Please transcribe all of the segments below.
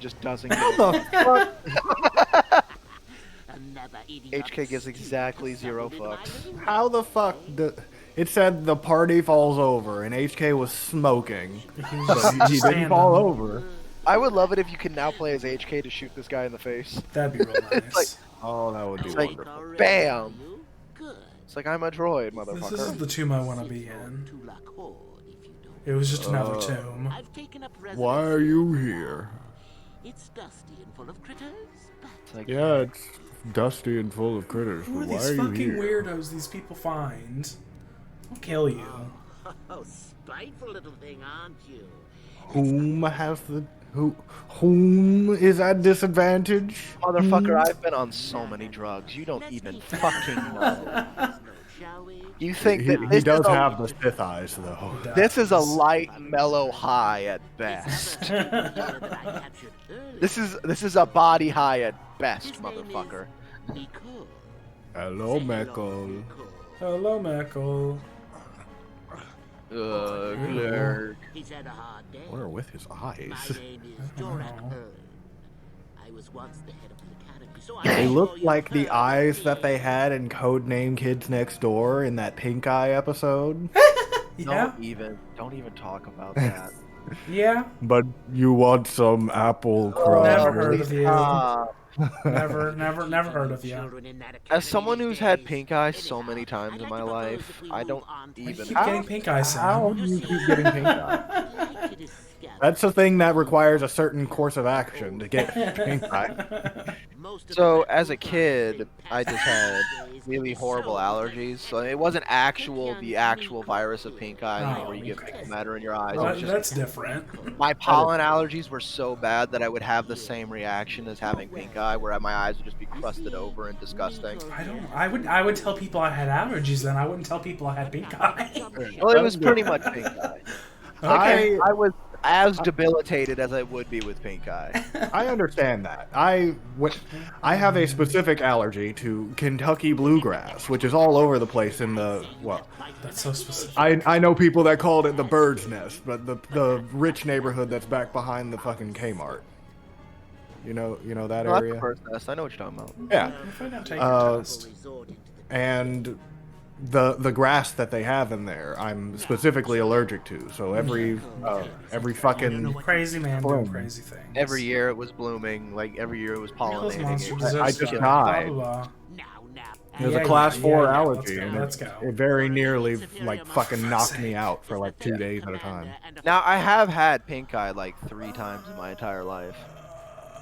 just doesn't How give the fuck? HK gives exactly 0 fucks. How the fuck? It said the party falls over, and HK was smoking, but he didn't fall over. I would love it if you could now play as HK to shoot this guy in the face. That'd be real nice. like, oh, that would be like, wonderful. Bam! It's like, I'm a droid, motherfucker. This is the tomb I want to be in. It was just another tomb. Why are you here? It's dusty and full of critters. It's like, yeah, it's dusty and full of critters. Who are Why these are you fucking here? weirdos these people find? I'll kill you. Oh, spiteful little thing, aren't you? Whom has the whom is at disadvantage? motherfucker, I've been on so many drugs. You don't even fucking know. You think that He does have the Sith eyes, though. This is a light, mellow high at best. This is a body high at best, motherfucker. Hello, Meckle. Hello, Meckle. Glurg. He's had a hard day. What are with his eyes? My name is Dorak. I was once the head of the academy, so They look like the eyes that they had in Codename Kids Next Door in that Pink Eye episode. Yeah. Don't even talk about that. Yeah. But you want some apple crumb? Never heard of you. Uh, Never heard of you. As someone who's had pink eye so many times in my life, I don't even. Keep getting pink eye, How Sam. do you keep getting pink eye? That's a thing that requires a certain course of action to get pink eye. So as a kid, I just had really horrible allergies. So it wasn't the actual virus of pink eye, where you get pink matter in your eyes. It Well, was just that's different. my pollen allergies were so bad that I would have the same reaction as having pink eye, where my eyes would just be crusted over and disgusting. I would tell people I had allergies then. I wouldn't tell people I had pink eye. Well, it was pretty much pink eye. I was as debilitated as I would be with pink eye. I understand that. I have a specific allergy to Kentucky bluegrass, which is all over the place in the, well, That's so specific. I know people that called it the bird's nest, but the rich neighborhood that's back behind the fucking Kmart. You know that No, that's area? the first test. I know what you're talking about. Yeah. If I don't take your test. And the grass that they have in there, I'm specifically allergic to. So every fucking Crazy man doing crazy things. Every year it was blooming, like every year it was Those monster pollinating. deserves I to just kill. died. Blah, blah, blah. There's Yeah, a class yeah, 4 yeah, allergy, let's go, and let's go. it very nearly like fucking knocked me out for like 2 days at a time. Now I have had pink eye like 3 times in my entire life,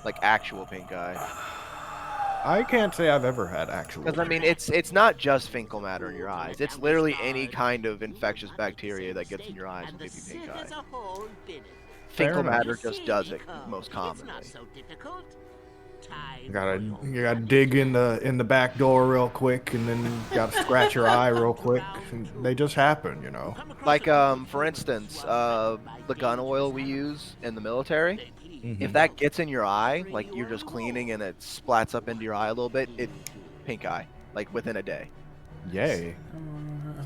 like actual pink eye. I can't say I've ever had actual. Because I mean, it's not just fecal matter in your eyes. It's literally any kind of infectious bacteria that gets in your eyes will give you pink eye. Fecal matter just does it most commonly. You gotta dig in the back door real quick, and then you gotta scratch your eye real quick. And they just happen, you know. Like for instance, the gun oil we use in the military. If that gets in your eye, like you're just cleaning and it splats up into your eye a little bit, it pink eye, like within a day. Yay.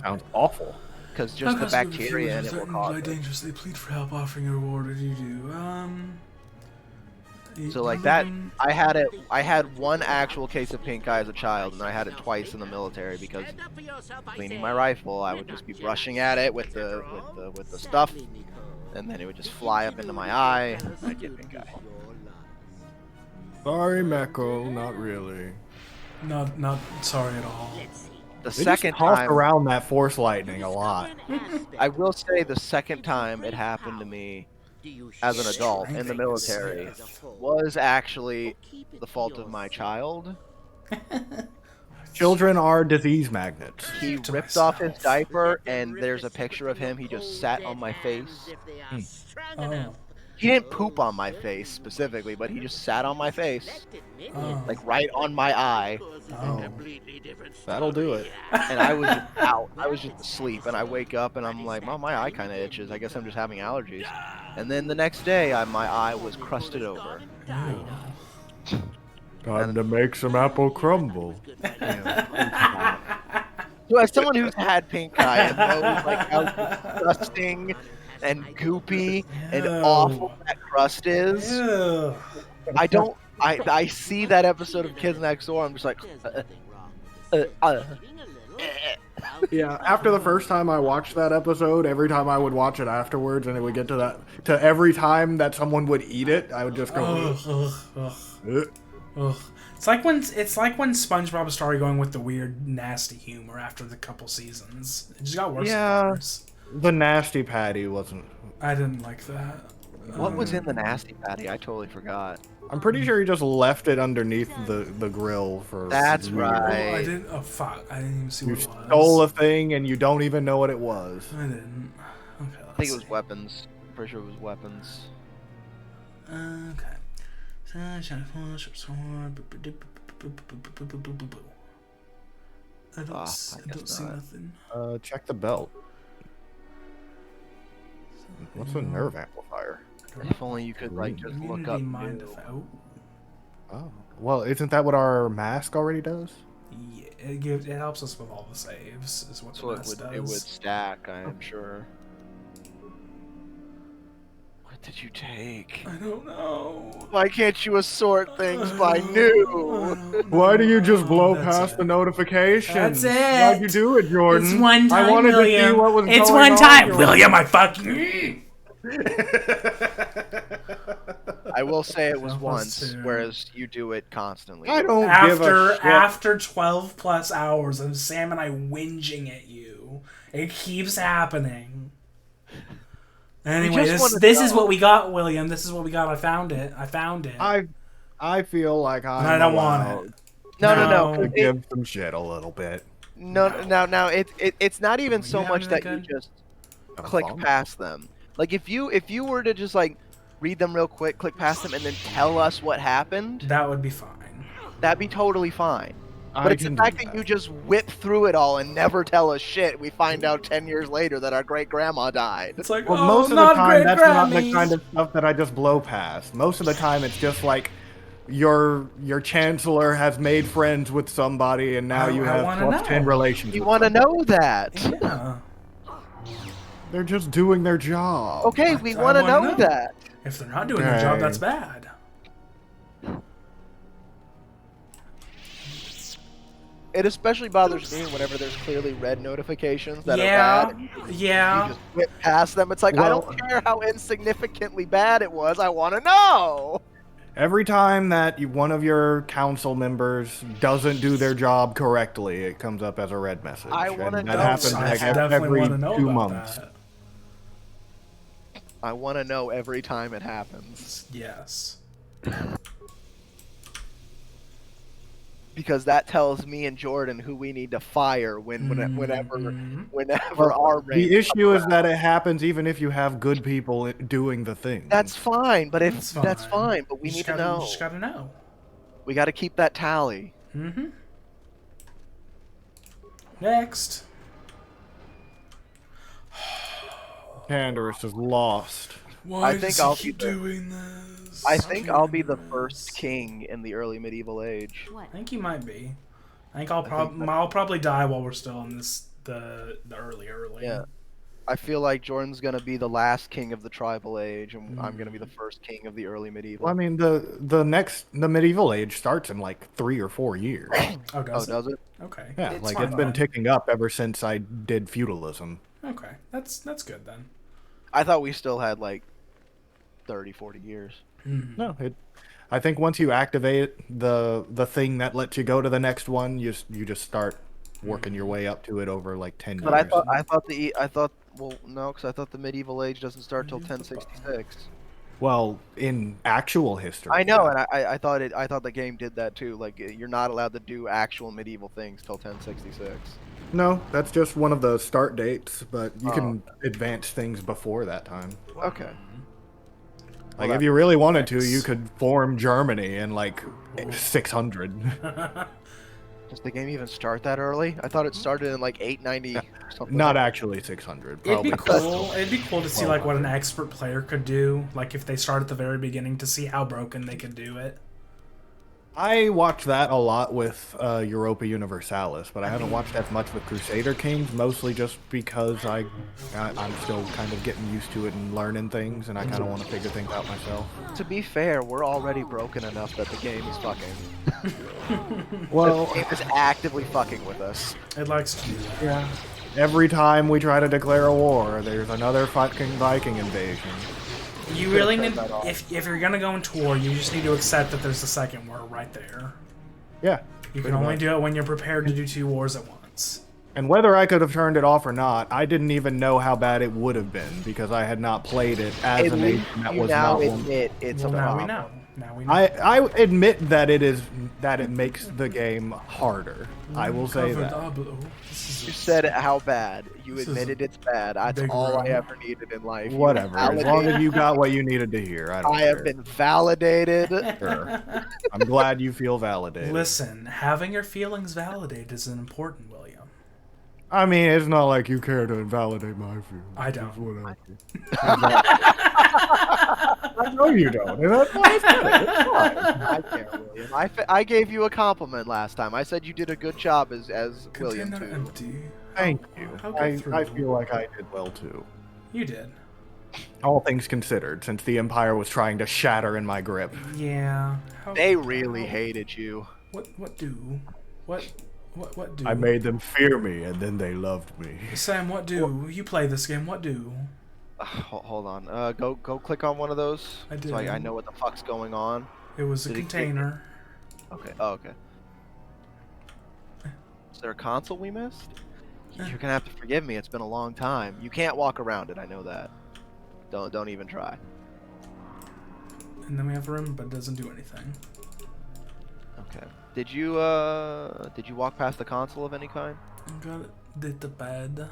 Sounds awful. Because just the bacteria in it will cause it. Dangerously plead for help, offering a reward. What do you do? So like that, I had one actual case of pink eye as a child, and I had it twice in the military because cleaning my rifle, I would just be brushing at it with the stuff, and then it would just fly up into my eye. I'd get pink eye. Sorry, Meko, not really. Not sorry at all. The They second just toss time, around that force lightning a lot. I will say the second time it happened to me as an adult in the military was actually the fault of my child. Children are disease magnets. He ripped off his diaper, and there's a picture of him. He just sat on my face. Oh. He didn't poop on my face specifically, but he just sat on my face, like right on my eye. Oh. That'll do it. And I was out. I was just asleep, and I wake up, and I'm like, well, my eye kind of itches. I guess I'm just having allergies. And then the next day, my eye was crusted over. Time to make some apple crumble. So as someone who's had pink eye and knows like how disgusting and goopy and Ew. awful that crust is. Ew. I don't. I see that episode of Kids Next Door. I'm just like, Yeah, after the first time I watched that episode, every time I would watch it afterwards, and it would get to every time that someone would eat it, I would just go. Ugh. Ugh. It's like when SpongeBob started going with the weird, nasty humor after the couple seasons. It just got worse and worse. The nasty patty wasn't. I didn't like that. what was in the nasty patty? I totally forgot. I'm pretty sure he just left it underneath the grill for. That's years. right. Oh, I didn't. Oh fuck! I didn't even see You what it was. stole a thing and you don't even know what it was. I didn't. Okay. I think it was weapons. Pretty sure it was weapons. Okay. I don't see nothing. Check the belt. What's a nerve amplifier? If only you could like just look up. Oh, well, isn't that what our mask already does? Yeah, it helps us with all the saves. Is what So it would stack. I am sure. What did you take? I don't know. Why can't you assort things by new? Why do you just blow That's past it. the notifications? That's it. Why'd you do it, Jordan? It's one time, I wanted William. to see what was It's going one on, time, Jordan. William. I fucking. I will say it was That was once, too. whereas you do it constantly. I don't give a shit. After 12 plus hours of Sam and I whinging at you, it keeps happening. Anyway, just this wanna is know. what we got, William. This is what we got. I found it. I feel like And I don't want allowed it. No. to give some shit a little bit. No. It's not even so You much having that you that just Got a click phone? past them. Like if you were to just like read them real quick, click past them, and then tell us what happened, That would be fine. that'd be totally fine. I But it's the can do fact that you just whip through it all and never tell us shit. We find out 10 years later that our great grandma died. It's like, Well, oh, most of the not time, great that's not the Grammys. kind of stuff that I just blow past. Most of the time, it's just like your chancellor has made friends with somebody, and now you I have wanna plus know. 10 relations. You with want to somebody. know that? Yeah. They're just doing their job. Okay, we I want to wanna know know. that. If they're not doing their job, Okay. that's bad. It especially bothers me whenever there's clearly red notifications that Yeah. are bad. Yeah. You just whip past them. It's like, I don't care how insignificantly bad it was. I want to know. Every time that one of your council members doesn't do their job correctly, it comes up as a red message. I wanna and know. that happens I like definitely every want to know 2 about months. that. I want to know every time it happens. Yes. Because that tells me and Jordan who we need to fire Mm-hmm. whenever our reign The issue comes is around. that it happens even if you have good people doing the thing. That's fine, but if That's that's fine. fine, but we You need just to know. You just gotta know. We got to keep that tally. Mm-hmm. Next. Canderous is lost. Why I think does I'll he keep be the- doing this? I think I'll be the first king in the early medieval age. I think he might be. I think I'll probably die while we're still in the early. Yeah. I feel like Jordan's gonna be the last king of the tribal age, and I'm gonna be the first king of the early medieval. Well, I mean, the medieval age starts in like 3 or 4 years. Oh, oh, does it? does it? Okay. Yeah, It's like fine it's been then. ticking up ever since I did feudalism. Okay, that's good then. I thought we still had like 30, 40 years. No, I think once you activate the thing that lets you go to the next one, you just start working your way up to it over like 10 But years. I thought well no, because I thought the medieval age doesn't start till 1066. Well, in actual history. I know, and I thought the game did that too. Like you're not allowed to do actual medieval things till 1066. No, that's just one of the start dates, but you can advance things before that time. Okay. Like Well, if you really wanted to, you could form Germany in like 600. Does the game even start that early? I thought it started in like 890 or something. Not actually 600. It'd Probably. be cool. It'd be cool to see like what an expert player could do. Like if they start at the very beginning to see how broken they could do it. I watch that a lot with Europa Universalis, but I haven't watched as much with Crusader Kings, mostly just because I'm still kind of getting used to it and learning things, and I kind of want to figure things out myself. To be fair, we're already broken enough that the game is fucking. Well, The game is actively fucking with us. It likes to do that. yeah. Every time we try to declare a war, there's another fucking Viking invasion. You really need, if you're gonna go into war, you just need to accept that there's a second war right there. Yeah. You can only do it when you're prepared to do 2 wars at once. And whether I could have turned it off or not, I didn't even know how bad it would have been because I had not played it as a nation that was now not one. admit it's Well, a now problem. we know. Now we know. I admit that it makes the game harder. I will say that. You said how bad. You admitted it's bad. That's big all I room. ever needed in life. You Whatever. As long as validated- you got what you needed to hear. I don't I care. have been validated. Sure. I'm glad you feel validated. Listen, having your feelings validated is important, William. I mean, it's not like you care to validate my feelings. I don't. Whatever. I know you don't. And that's fine. It's fine. I can't, William. I gave you a compliment last time. I said you did a good job as William Container too. empty. Thank you. I'll get through. I feel like I did well too. You did. All things considered, since the Empire was trying to shatter in my grip. Yeah. They really hated you. What do? What do? I made them fear me, and then they loved me. Sam, what do? You play this game, what do? Hold on. Go click on one of those. I did. So I know what the fuck's going on. It was a Did it kick container. Okay. Oh, okay. Is there a console we missed? You're gonna have to forgive me. It's been a long time. You can't walk around it. I know that. Don't even try. And then we have room, but it doesn't do anything. Okay. Did you walk past the console of any kind? I got it. Did the pad.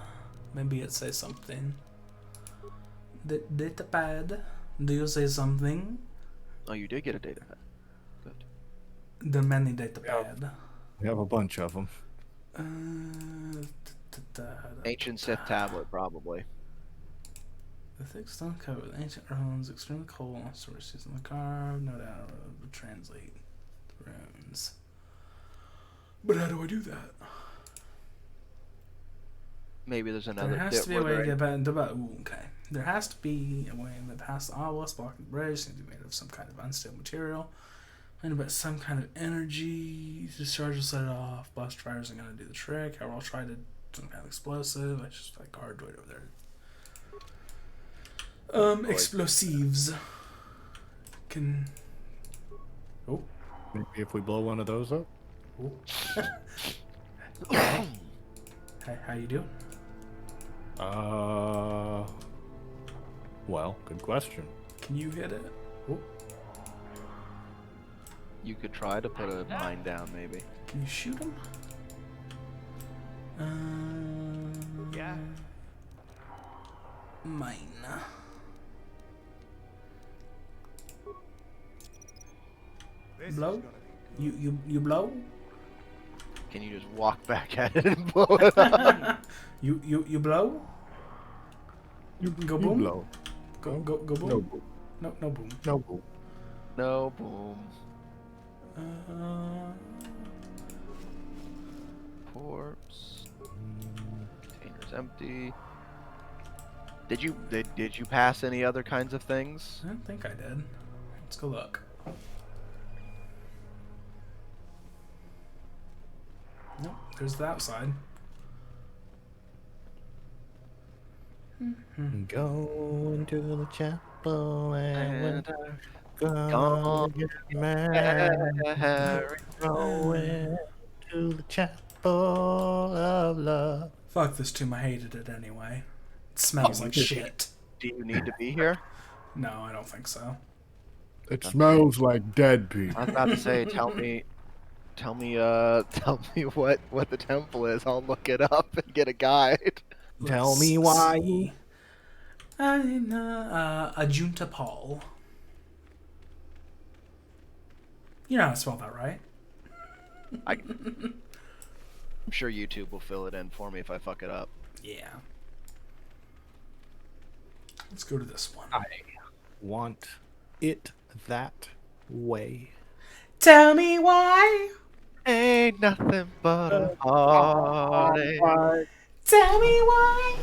Maybe it says something. Did the pad. Do you say something? Oh, you did get a data pad. Good. The many data pad. We have a bunch of them. Ancient Sith tablet, probably. The thick stone coat with ancient runes, extremely cold, sources in the carve, no doubt would translate the runes. But how do I do that? Maybe there's another. There has to be a way to get back into the ooh, okay. There has to be a way that past the obelisk blocking the bridge, seems to be made of some kind of unstable material. And about some kind of energy. Discharge will set it off. Blast fire isn't gonna do the trick. However, I'll try to some kind of explosive. It's just like hard right over there. Explosives. Can oh. Maybe if we blow one of those up. Oh. Hey, how you doing? Well, good question. Can you hit it? Oh. You could try to put a mine down, maybe. Can you shoot him? Yeah. Mine. Blow? You blow? Can you just walk back at it and blow it up? You blow? You Go boom? blow. Go boom? No boom. No boom. No boom. No, boom. Corpse. Container's empty. Did you pass any other kinds of things? I don't think I did. Let's go look. Nope, there's the outside. Go into the chapel and Gone. get married. Go into the chapel of love. Fuck this tomb, I hated it anyway. It smells like shit. Do you need to be here? No, I don't think so. It smells like dead people. I was about to say, tell me what the temple is. I'll look it up and get a guide. Tell me why. Ajunta Paul. You know how to spell that, right? I'm sure YouTube will fill it in for me if I fuck it up. Yeah. Let's go to this one. I want it that way. Tell me why. Ain't nothing but a heartache. Tell me why.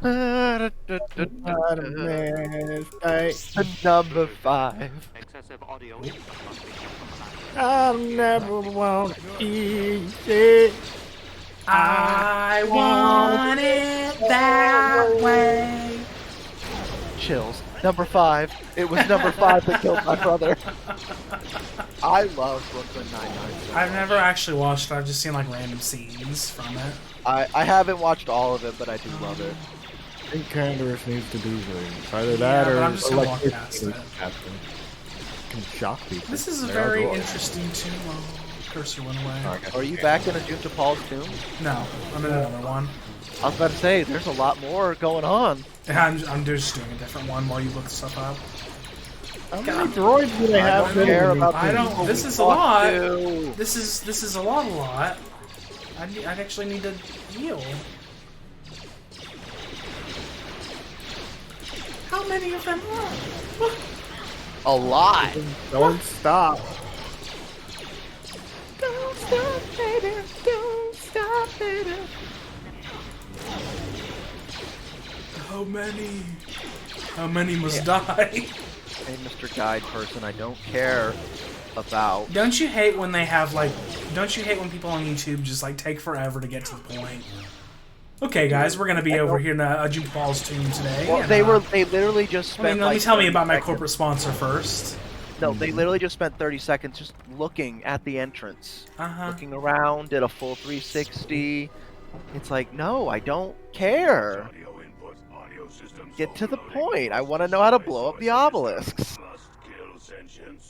The Not a mistake. number 5. Excessive audio input must be kept on the line. I never want easy. I want it that way. Chills. Number 5. It was number 5 that killed my brother. I love Brooklyn Nine-Nine. I've never actually watched it. I've just seen like random scenes from it. I haven't watched all of it, but I do love it. I think Candace needs to do things. Either Yeah, that but or I'm just gonna walk past electricity it. captain can shock people. This is a They're very outdoors. interesting tomb. Oh, cursor went away. Are you back in Ajunta Paul's tomb? No, I'm in another one. I was about to say, there's a lot more going on. Yeah, I'm just doing a different one while you look stuff up. How many droids do they I have? don't care about I the don't. people This we is a lot. talked to. This is a lot. I'd actually need to heal. How many of them are? A lot. Don't stop. Don't stop, baby. Don't stop, baby. How many? How many must die? Hey, Mr. Guide person, I don't care about. Don't you hate when they have like? Don't you hate when people on YouTube just like take forever to get to the point? Okay, guys, we're gonna be over here in Ajunta Paul's tomb today. Well, and, they literally just spent. I mean, let me like tell me 30 about my seconds. corporate sponsor first. No, they literally just spent 30 seconds just looking at the entrance, looking around, did a full 360. It's like, no, I don't care. Get to the point. I want to know how to blow up the obelisks. I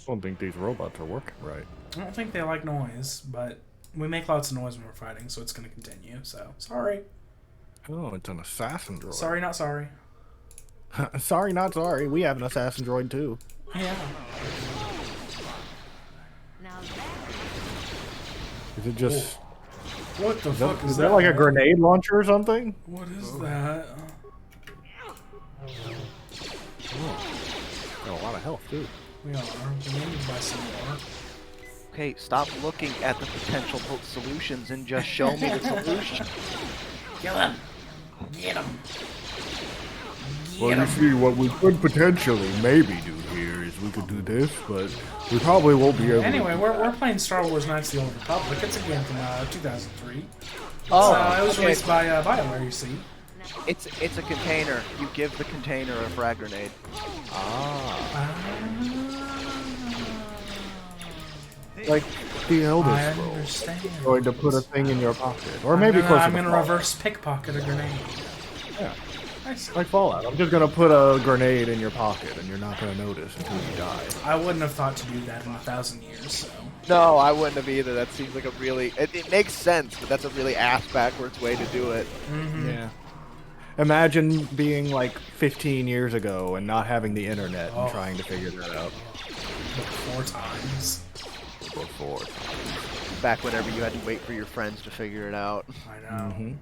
don't think these robots are working right. I don't think they like noise, but we make lots of noise when we're fighting, so it's gonna continue. So sorry, Oh, it's an assassin droid. sorry, not sorry. Sorry, not sorry. We have an assassin droid too. Yeah. Is it just? What the fuck Is that like a grenade launcher or something? What is that? Got a lot of health too. We are. We need to buy some more. Okay, stop looking at the potential solutions and just show me the solution. Kill him. Get him. Well, you see, what we could potentially maybe do here is we could do this, but we probably won't be able Anyway, to. we're playing Star Wars Knights of the Old Republic. It's a game from 2003. Oh, It was okay. released by Bioware, you see. It's a container. You give the container a frag grenade. Like the Elder I Scrolls. understand. Going to put a thing in your pocket, or maybe closer I'm to gonna Fallout. reverse pickpocket a grenade. Yeah, Nice. like Fallout. I'm just gonna put a grenade in your pocket, and you're not gonna notice until you die. I wouldn't have thought to do that in 1,000 years, so. No, I wouldn't have either. That seems like a really... It makes sense, but that's a really ass-backwards way to do it. Yeah. Imagine being like 15 years ago and not having the internet and trying to figure that out. 4 times. Before. Back whenever you had to wait for your friends to figure it out. I know. Mm-hmm.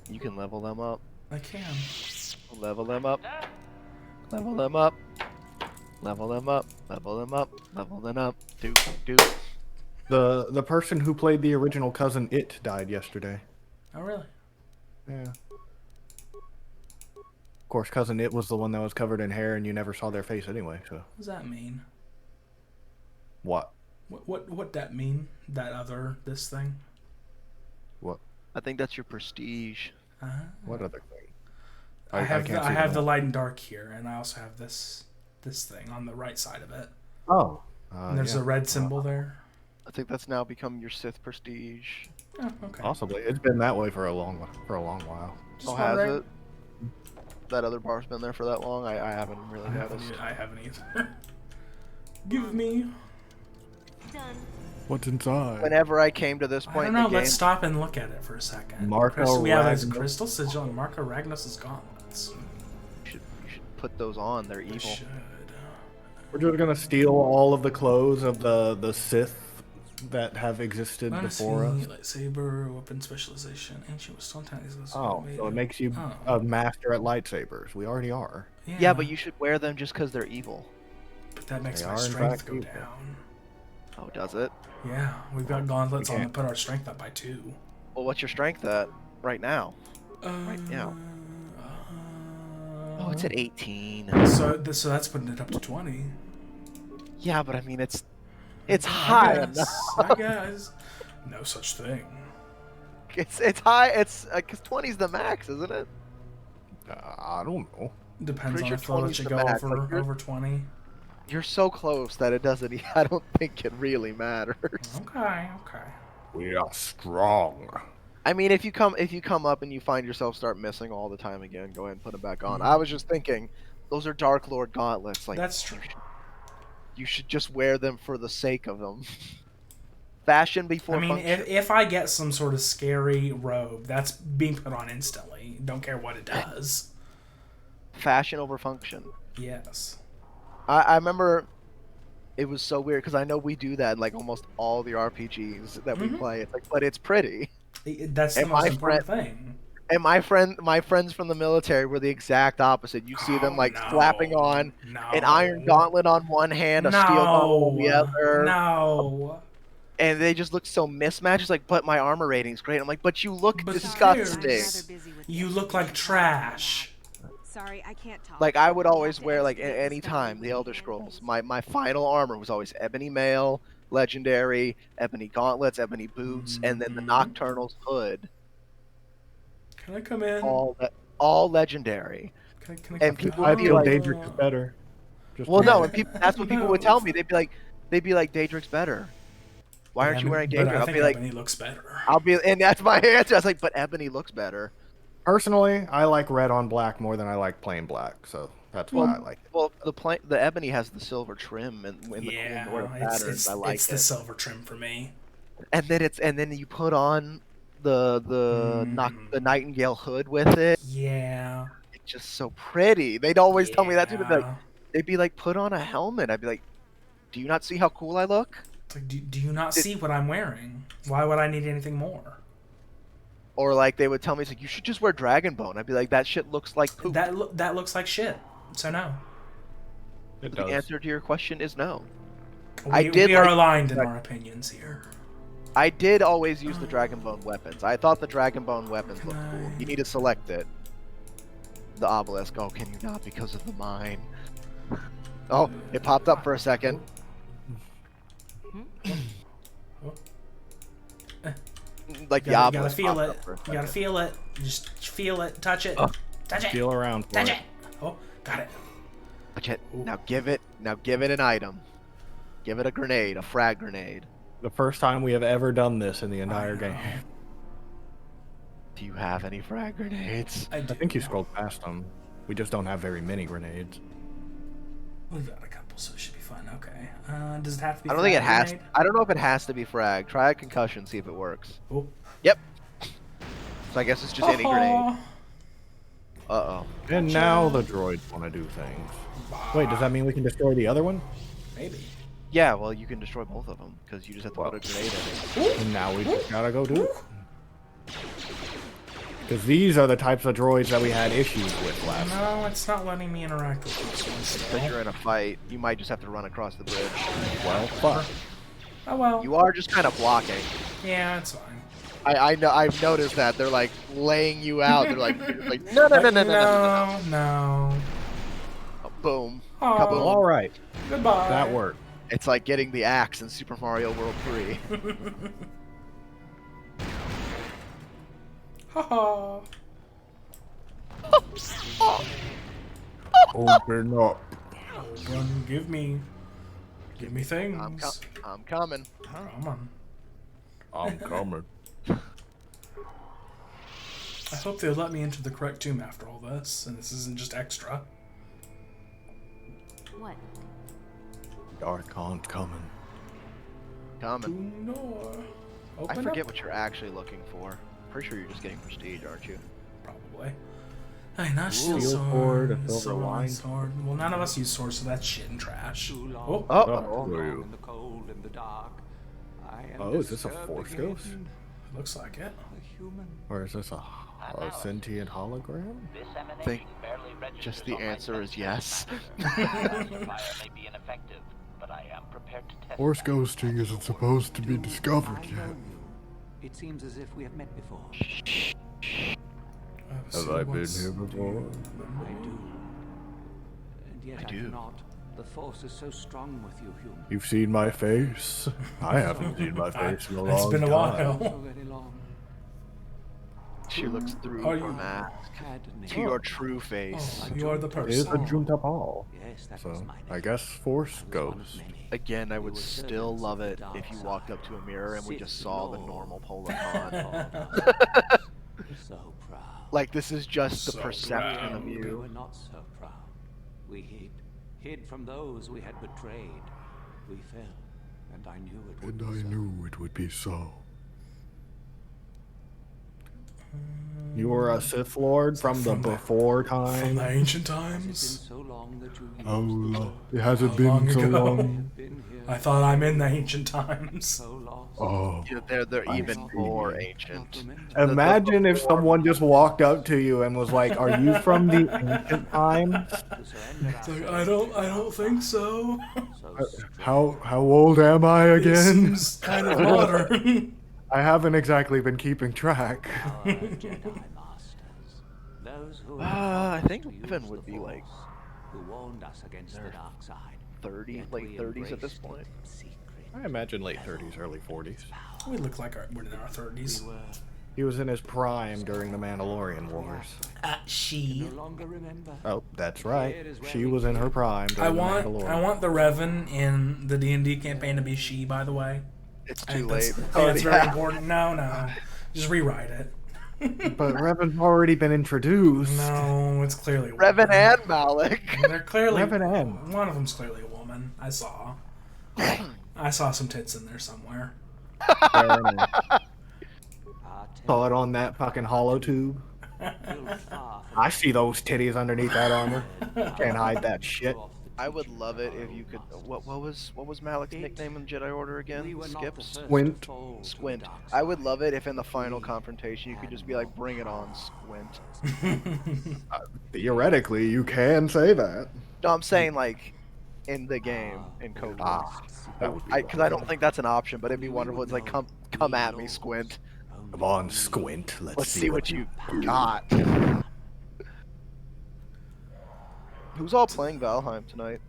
You can level them up. I can. Level them up. Level them up. Level them up. Level them up. Level them up. Do. The person who played the original cousin It died yesterday. Oh, really? Yeah. Of course, cousin It was the one that was covered in hair, and you never saw their face anyway. So What does that mean? what? What that mean? This thing? What? I think that's your prestige. What other thing? I have can't the, see I have that. the light and dark here, and I also have this thing on the right side of it. Oh. And there's a red symbol there. I think that's now become your Sith prestige. Oh, okay. Possibly. It's been that way for a long while. Just Oh, has wondering. it? That other bar's been there for that long? I haven't really noticed. I haven't either. Give me. What's inside? Whenever I came to this I point don't in know. the game, Let's stop and look at it for a second. Marco We have his Ragnos. crystal sigil and Marco Ragnos' gauntlets. you should put those on. They're We evil. should. We're just gonna steal all of the clothes of the Sith that have existed before us. Lightsaber, weapon specialization, ancient with stone tactics. Oh, so it makes you Oh. a master at lightsabers. We already are. Yeah, but you should wear them just because they're evil. But that makes They my are, in strength fact, go useful. down. Oh, does it? Yeah, we've got gauntlets on that can't- put our strength up by 2. Well, what's your strength at right now? Right now. Oh, it's at 18. So that's putting it up to 20. Yeah, but I mean, it's I high guess, enough. I guess. No such thing. It's high. It's because 20's the max, isn't it? I don't know. Depends Pretty on sure if they'll 20's let you the go max. over Like, you're- over 20. You're so close that it doesn't. I don't think it really matters. Okay. We are strong. I mean, if you come up and you find yourself start missing all the time again, go ahead and put them back on. I was just thinking, those are Dark Lord gauntlets. Like That's true. you should just wear them for the sake of them. Fashion before I mean, function. if I get some sort of scary robe, that's being put on instantly. Don't care what it does. Fashion over function. Yes. I remember it was so weird because I know we do that in like almost all the RPGs that we play. It's like, but it's pretty. That's the And most my important thing. And my friends from the military were the exact opposite. You see them like slapping on an iron gauntlet on one hand, a steel gauntlet on the other. No. And they just look so mismatched. It's like, but my armor rating's great. I'm like, but you look But who disgusting. cares? You look like trash. Sorry, I can't talk. Like I would always wear like any time the Elder Scrolls. My final armor was always ebony mail, legendary, ebony gauntlets, ebony boots, and then the Nocturnal's hood. Can I come in? All legendary. Can And people I would be feel like, Daedric is better. Just well, to- no, and that's what people would tell me. They'd be like, Daedric's better. Why aren't you wearing But Daedric? I I'll think be like, ebony looks better. and that's my answer. I was like, but ebony looks better. Personally, I like red on black more than I like plain black, so that's why I like it. Well, the ebony has the silver trim and the Yeah, cool Nordic patterns. I like it's it. the silver trim for me. And then you put on the Nightingale hood with it. Yeah. It's just so pretty. They'd always tell me that too. Yeah. They'd be like, put on a helmet. I'd be like, do you not see how cool I look? It's like, do you not see what I'm wearing? Why would I need anything more? Or like they would tell me, it's like, you should just wear Dragonbone. I'd be like, that shit looks like poop. That looks like shit. So no. It The does. answer to your question is no. We are aligned in our opinions here. I did always use the Dragonbone weapons. I thought the Dragonbone weapons looked cool. You need to select it. The obelisk. Oh, can you not because of the mine? Oh, it popped up for a second. Like the You gotta obelisk. feel popped it. up for a You gotta second. feel it. Just feel it. Touch it. Touch it. Feel around for Touch it. it. Oh, got it. Touch it. Now give it an item. Give it a grenade, a frag grenade. The first time we have ever done this in the entire game. Do you have any frag grenades? I think you scrolled past them. We just don't have very many grenades. We've got a couple, so it should be fun. Okay. Does it have to be? I don't think it frag has. grenade? I don't know if it has to be frag. Try a concussion, see if it works. Oh. Yep. So I guess it's just any grenade. Uh-oh. And now the droids want to do things. Wait, does that mean we can destroy the other one? Maybe. Yeah, well, you can destroy both of them because you just have to put a grenade in it. And now we just gotta go do it. Because these are the types of droids that we had issues with last time. No, it's not letting me interact with this one still. Because you're in a fight, you might just have to run across the bridge. Well, fuck. Oh well. You are just kind of blocking. Yeah, it's fine. I know. I've noticed that they're like laying you out. They're like no. No. Oh, boom. Oh, Kaboom. All right, goodbye. that worked. It's like getting the axe in Super Mario World 3. Haha. Open up. Open, give me things. I'm coming. Come on. I'm coming. I hope they let me into the correct tomb after all this, and this isn't just extra. What? Darkon's coming. Coming. Tomb door. Open I forget up. what you're actually looking for. Pretty sure you're just getting prestige, aren't you? Probably. Hey, not steel Steel sword. sword, a silver Sword, line. sword. Well, none of us use swords, so that's shit and trash. Oh, Oh. In the cold and the dark. I am Oh, is this a disturbed Force again. Ghost? looks like it. A human. Or is this a A sentient hologram? I think just the answer is yes. Force ghosting isn't supposed to be discovered yet. It seems as if we have met before. Have I been here before? I do. And yet I I do. cannot. The force is so strong with you, human. You've seen my face? I haven't seen my face in a long time. It's been a while. So very long. She looks through Are her you- mask Had me. to your true face. You are the It is a person. Junta Paul. Yes, that was So, my I name. guess Force I was one of Ghost. many. Again, I would were still servants love of the it dark if you walked up to a mirror and we just Sith saw the Lord. normal Polar Con. So proud. Like, this is just the So perception proud. of We you. were not so proud. We hid from those we had betrayed. We fell, and I knew it would And be I so. knew it would be so. You were a Sith Lord from the before From time? the ancient Has it been times. so long that you used How the long? word? It hasn't How long been so ago? long. Been here I thought I'm in the ancient times. so lost. Oh. Yeah, they're I even see. more Cannot ancient. remember. Imagine if someone just walked up to you and was like, "Are you from the ancient times? To surrender It's like, ourselves I don't think so. so How old am I It again? seems kind of modern. I haven't exactly been keeping track." Our Jedi masters, those who I think to use Revan would the be like Force, who warned us against the dark side. 30, Yet late we 30s at this embraced point. it in secret. I imagine late 30s, early 40s. We look like we're in our 30s. We were He was in his prime during the Mandalorian Wars. She. no longer remember. Oh, that's right. She was in her prime during the Mandalorian. I want the Revan in the D&D campaign to be she, by the way. It's I too think late. that's, I think Already that's very happened. important. No. Just rewrite it. But Revan's already been introduced. No, it's clearly a Revan woman. and Malik. They're clearly Revan and. one of them's clearly a woman. I saw some tits in there somewhere. Fair enough. Our Saw it on that fucking hollow tube. temple far from I see those titties underneath that armor. Can't hide that shit. I would love it if you could. What was Malik's nickname in Jedi Order again? We were not the Skips. first to Squint. fall to the Squint. dark I would side. love it if in the final confrontation you could just be like, "Bring it on, Squint." Theoretically, you can say that. No, I'm saying like in the game in KOTOR. Ah, that would be Because I don't think that's an option, but it'd be wonderful. It's like, come at me, Squint. Come on, Squint. Let's see what you got. Who's all playing Valheim tonight?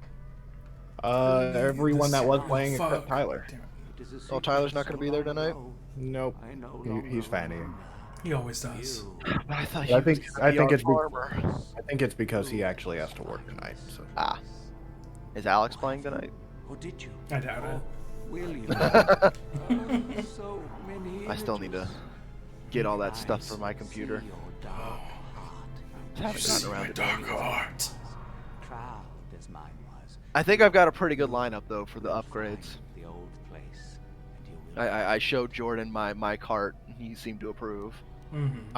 Everyone that was playing Fuck. except Tyler. Damn it. It is a Oh, secret Tyler's not gonna be there so long tonight? ago. Nope. I no longer He's fannying. remember. He always does. You, But I thought I he think- was I gonna be think our it's be- farmer. I think it's because he actually has to work tonight. So. Ah. Is Alex playing tonight? or did you? I doubt it. Will you? So many I still need to images. get all that stuff Eyes for my computer. see your dark heart. Haven't gotten around to doing it. heart. Proud as mine was. I think I've got a pretty good lineup though for the upgrades. The old place, and you will I showed Jordan my cart. He seemed to approve. Mm-hmm.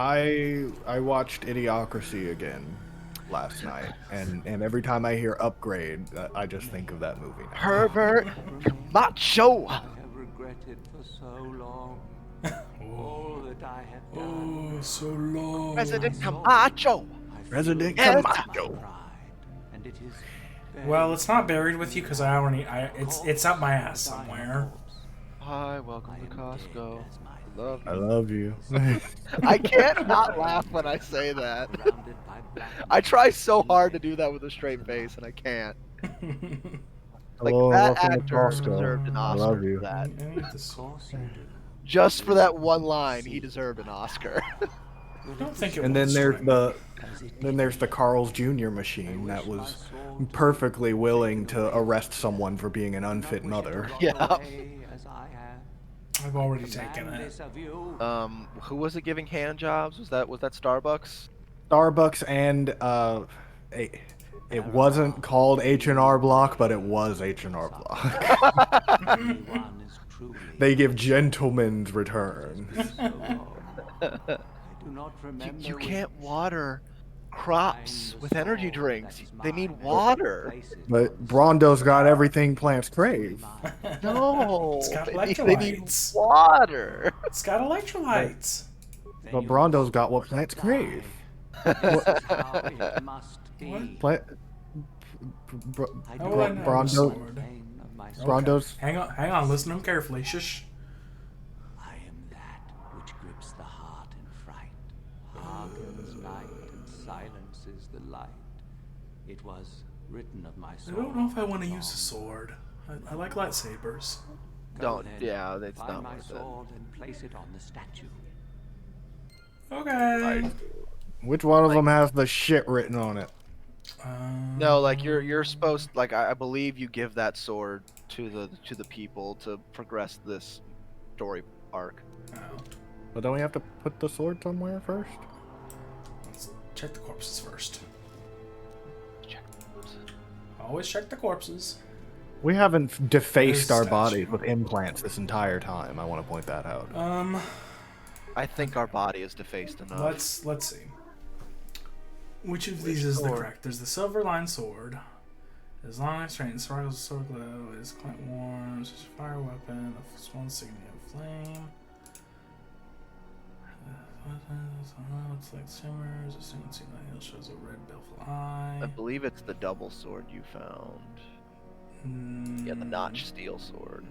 I watched Idiocracy again last night, and every time I hear upgrade, I just think of that movie. Now. Herbert Macho. I have regretted for so long all that I have done. Oh, so long. President Camacho. I feel President it with my Camacho. pride, and it is Well, it's not buried with you because it's up my ass somewhere. Hi, welcome to Costco. Love I love you. I can't not laugh when I say that. I try so hard to do that with a straight face, and I can't. Like, Hello, that welcome to actor Costco. deserved an I Oscar love for you. that. I need this. Just for that one line, he deserved an Oscar. I don't think it And then was there's straight. the Carl's Jr. machine that was perfectly willing to arrest someone for being an unfit mother. Yeah. I've already taken it. Who was it giving hand jobs? Was that Starbucks? Starbucks and it wasn't called H&R Block, but it was H&R Block. They give gentlemen's return. You can't water crops with energy drinks. They need water. But Brondo's got everything plants crave. No, It's got they need electrolytes. water. It's got electrolytes. Then But you Brondo's must got what plants crave. die. This is how it must be. What? Plant. I How do will I not know Brondo- the sword? pain of my soul. Brondo's. Hang on, listen to him carefully. Shush. I am that which grips the heart in fright, hardens night and silences the light. It was written of my I soul. don't know if I want to use a sword. I like lightsabers. Go Don't. then, Yeah, it's find not my worth it. sword and place it on the statue. Okay. Which one of them has the shit written on it? No, like you're supposed, like I believe you give that sword to the people to progress this story arc. Oh, But don't we have to put the sword somewhere first? let's check the corpses first. Check. Always check the corpses. We haven't defaced There's our statue. bodies with implants this entire time. I want to point that out. I think our body is defaced enough. Let's see. Which of these is the sword? correct? There's the silver line sword. As long as straight and sparkles sword glow, is quite warm. It's a fire weapon. A small insignia of flame. It's like shimmers. A single insignia shows a red baleful eye. I believe it's the double sword you found. Yeah, the notch steel sword.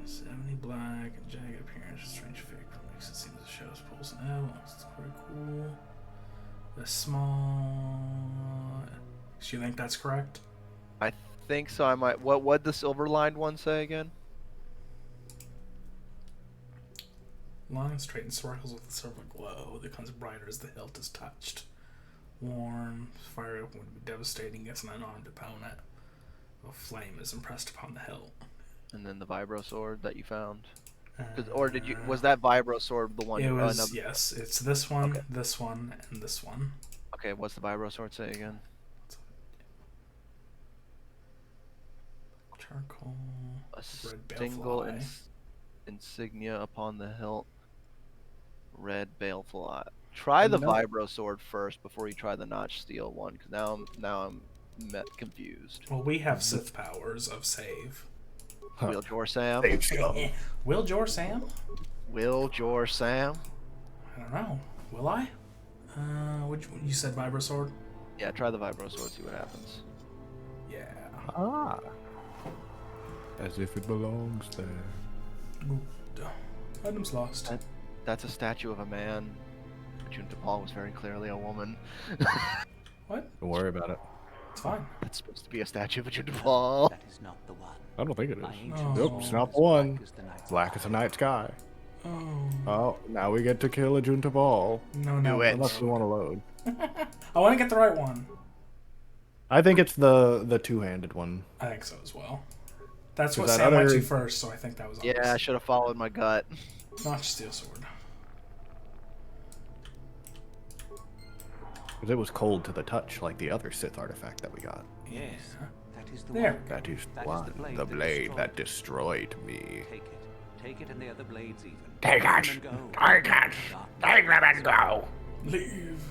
70 black and jagged appearance, strange fake makes it seem as it shows pulls and out. It's pretty cool. The small. Do you think that's correct? I think so. I might. What'd the silver lined one say again? Long and straight and sparkles with a silver glow that becomes brighter as the hilt is touched. Warm, fire up would be devastating against an unarmed opponent. A flame is impressed upon the hilt. And then the vibro sword that you found. Or did you? Was that vibro sword the one? It was another- yes. It's this one, Okay. this one, and this one. Okay, what's the vibro sword say again? Charcoal. A Red single baleful eye. insignia upon the hilt. Red baleful eye. Try the No. vibro sword first before you try the notch steel one, because now I'm confused. Well, we have Sith powers of save. Will Jor Sam? Save stuff. Will Jor Sam? Will Jor Sam? I don't know. Will I? Which you said vibro sword? Yeah, try the vibro sword. See what happens. Yeah. Ah. As if it belongs there. Good. Items lost. That's a statue of a man. Junta Paul was very clearly a woman. What? Don't worry about it. It's fine. That's supposed to be a statue of Junta Paul. That is not the one. I don't think it My is. ancient Nope, soul it's not is the one. black as the night Black as the night sky. Oh. Oh, now we get to kill a Junta Ball. No, no. Do it. Unless we want to load. I want to get the right one. I think it's the two-handed one. I think so as well. That's what Is that Sam went to other- first, so I think that was Yeah, I obvious. should have followed my gut. Notch steel sword. Because it was cold to the touch, like the other Sith artifact that we got. Yes, that is the There. one. That is That is one, the blade the that blade that destroyed. destroyed me. Take it. Take it and the other blades even. Take them it. and go. Take it. Take them and go. Leave.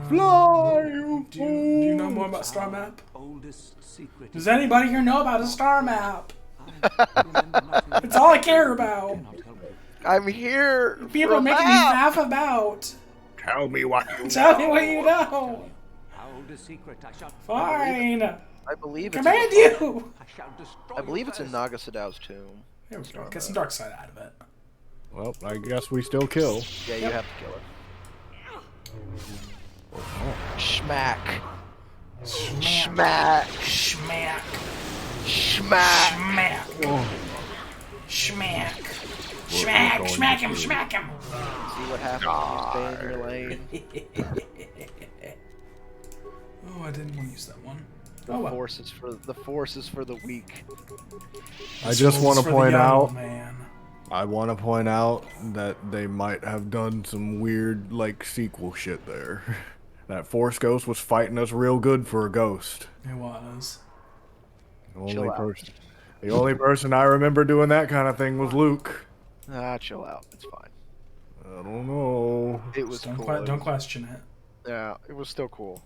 Fly, Do you know more about Star Map? Oldest secret. Does anybody here know about a star map? I remember nothing. It's all I care about. Cannot help you. I'm here. People for are a making me map. laugh about. Tell me what you Tell me what you know. How old a secret I shall. Fine. I believe it's. Command you. I shall destroy. I believe it's in you Naga Sadow's tomb. There we go. Get some dark side out of it. Well, I guess we still kill. Yeah, you Yep. have to kill her. Schmack. Schmack. Schmack. Schmack. Schmack. Oh, Schmack. What Schmack. are we Schmack going him. to do? Schmack him. See what happens when you stay in your lane. Oh, I didn't want to use that one. The Oh well. force is for the weak. I just This want is to for the point young, out. man. I want to point out that they might have done some weird, like, sequel shit there. That Force Ghost was fighting us real good for a ghost. It was. Chill out. The only person I remember doing that kind of thing was Luke. Ah, chill out. It's fine. I don't know. It was Don't, cool. don't question it. Yeah, it was still cool.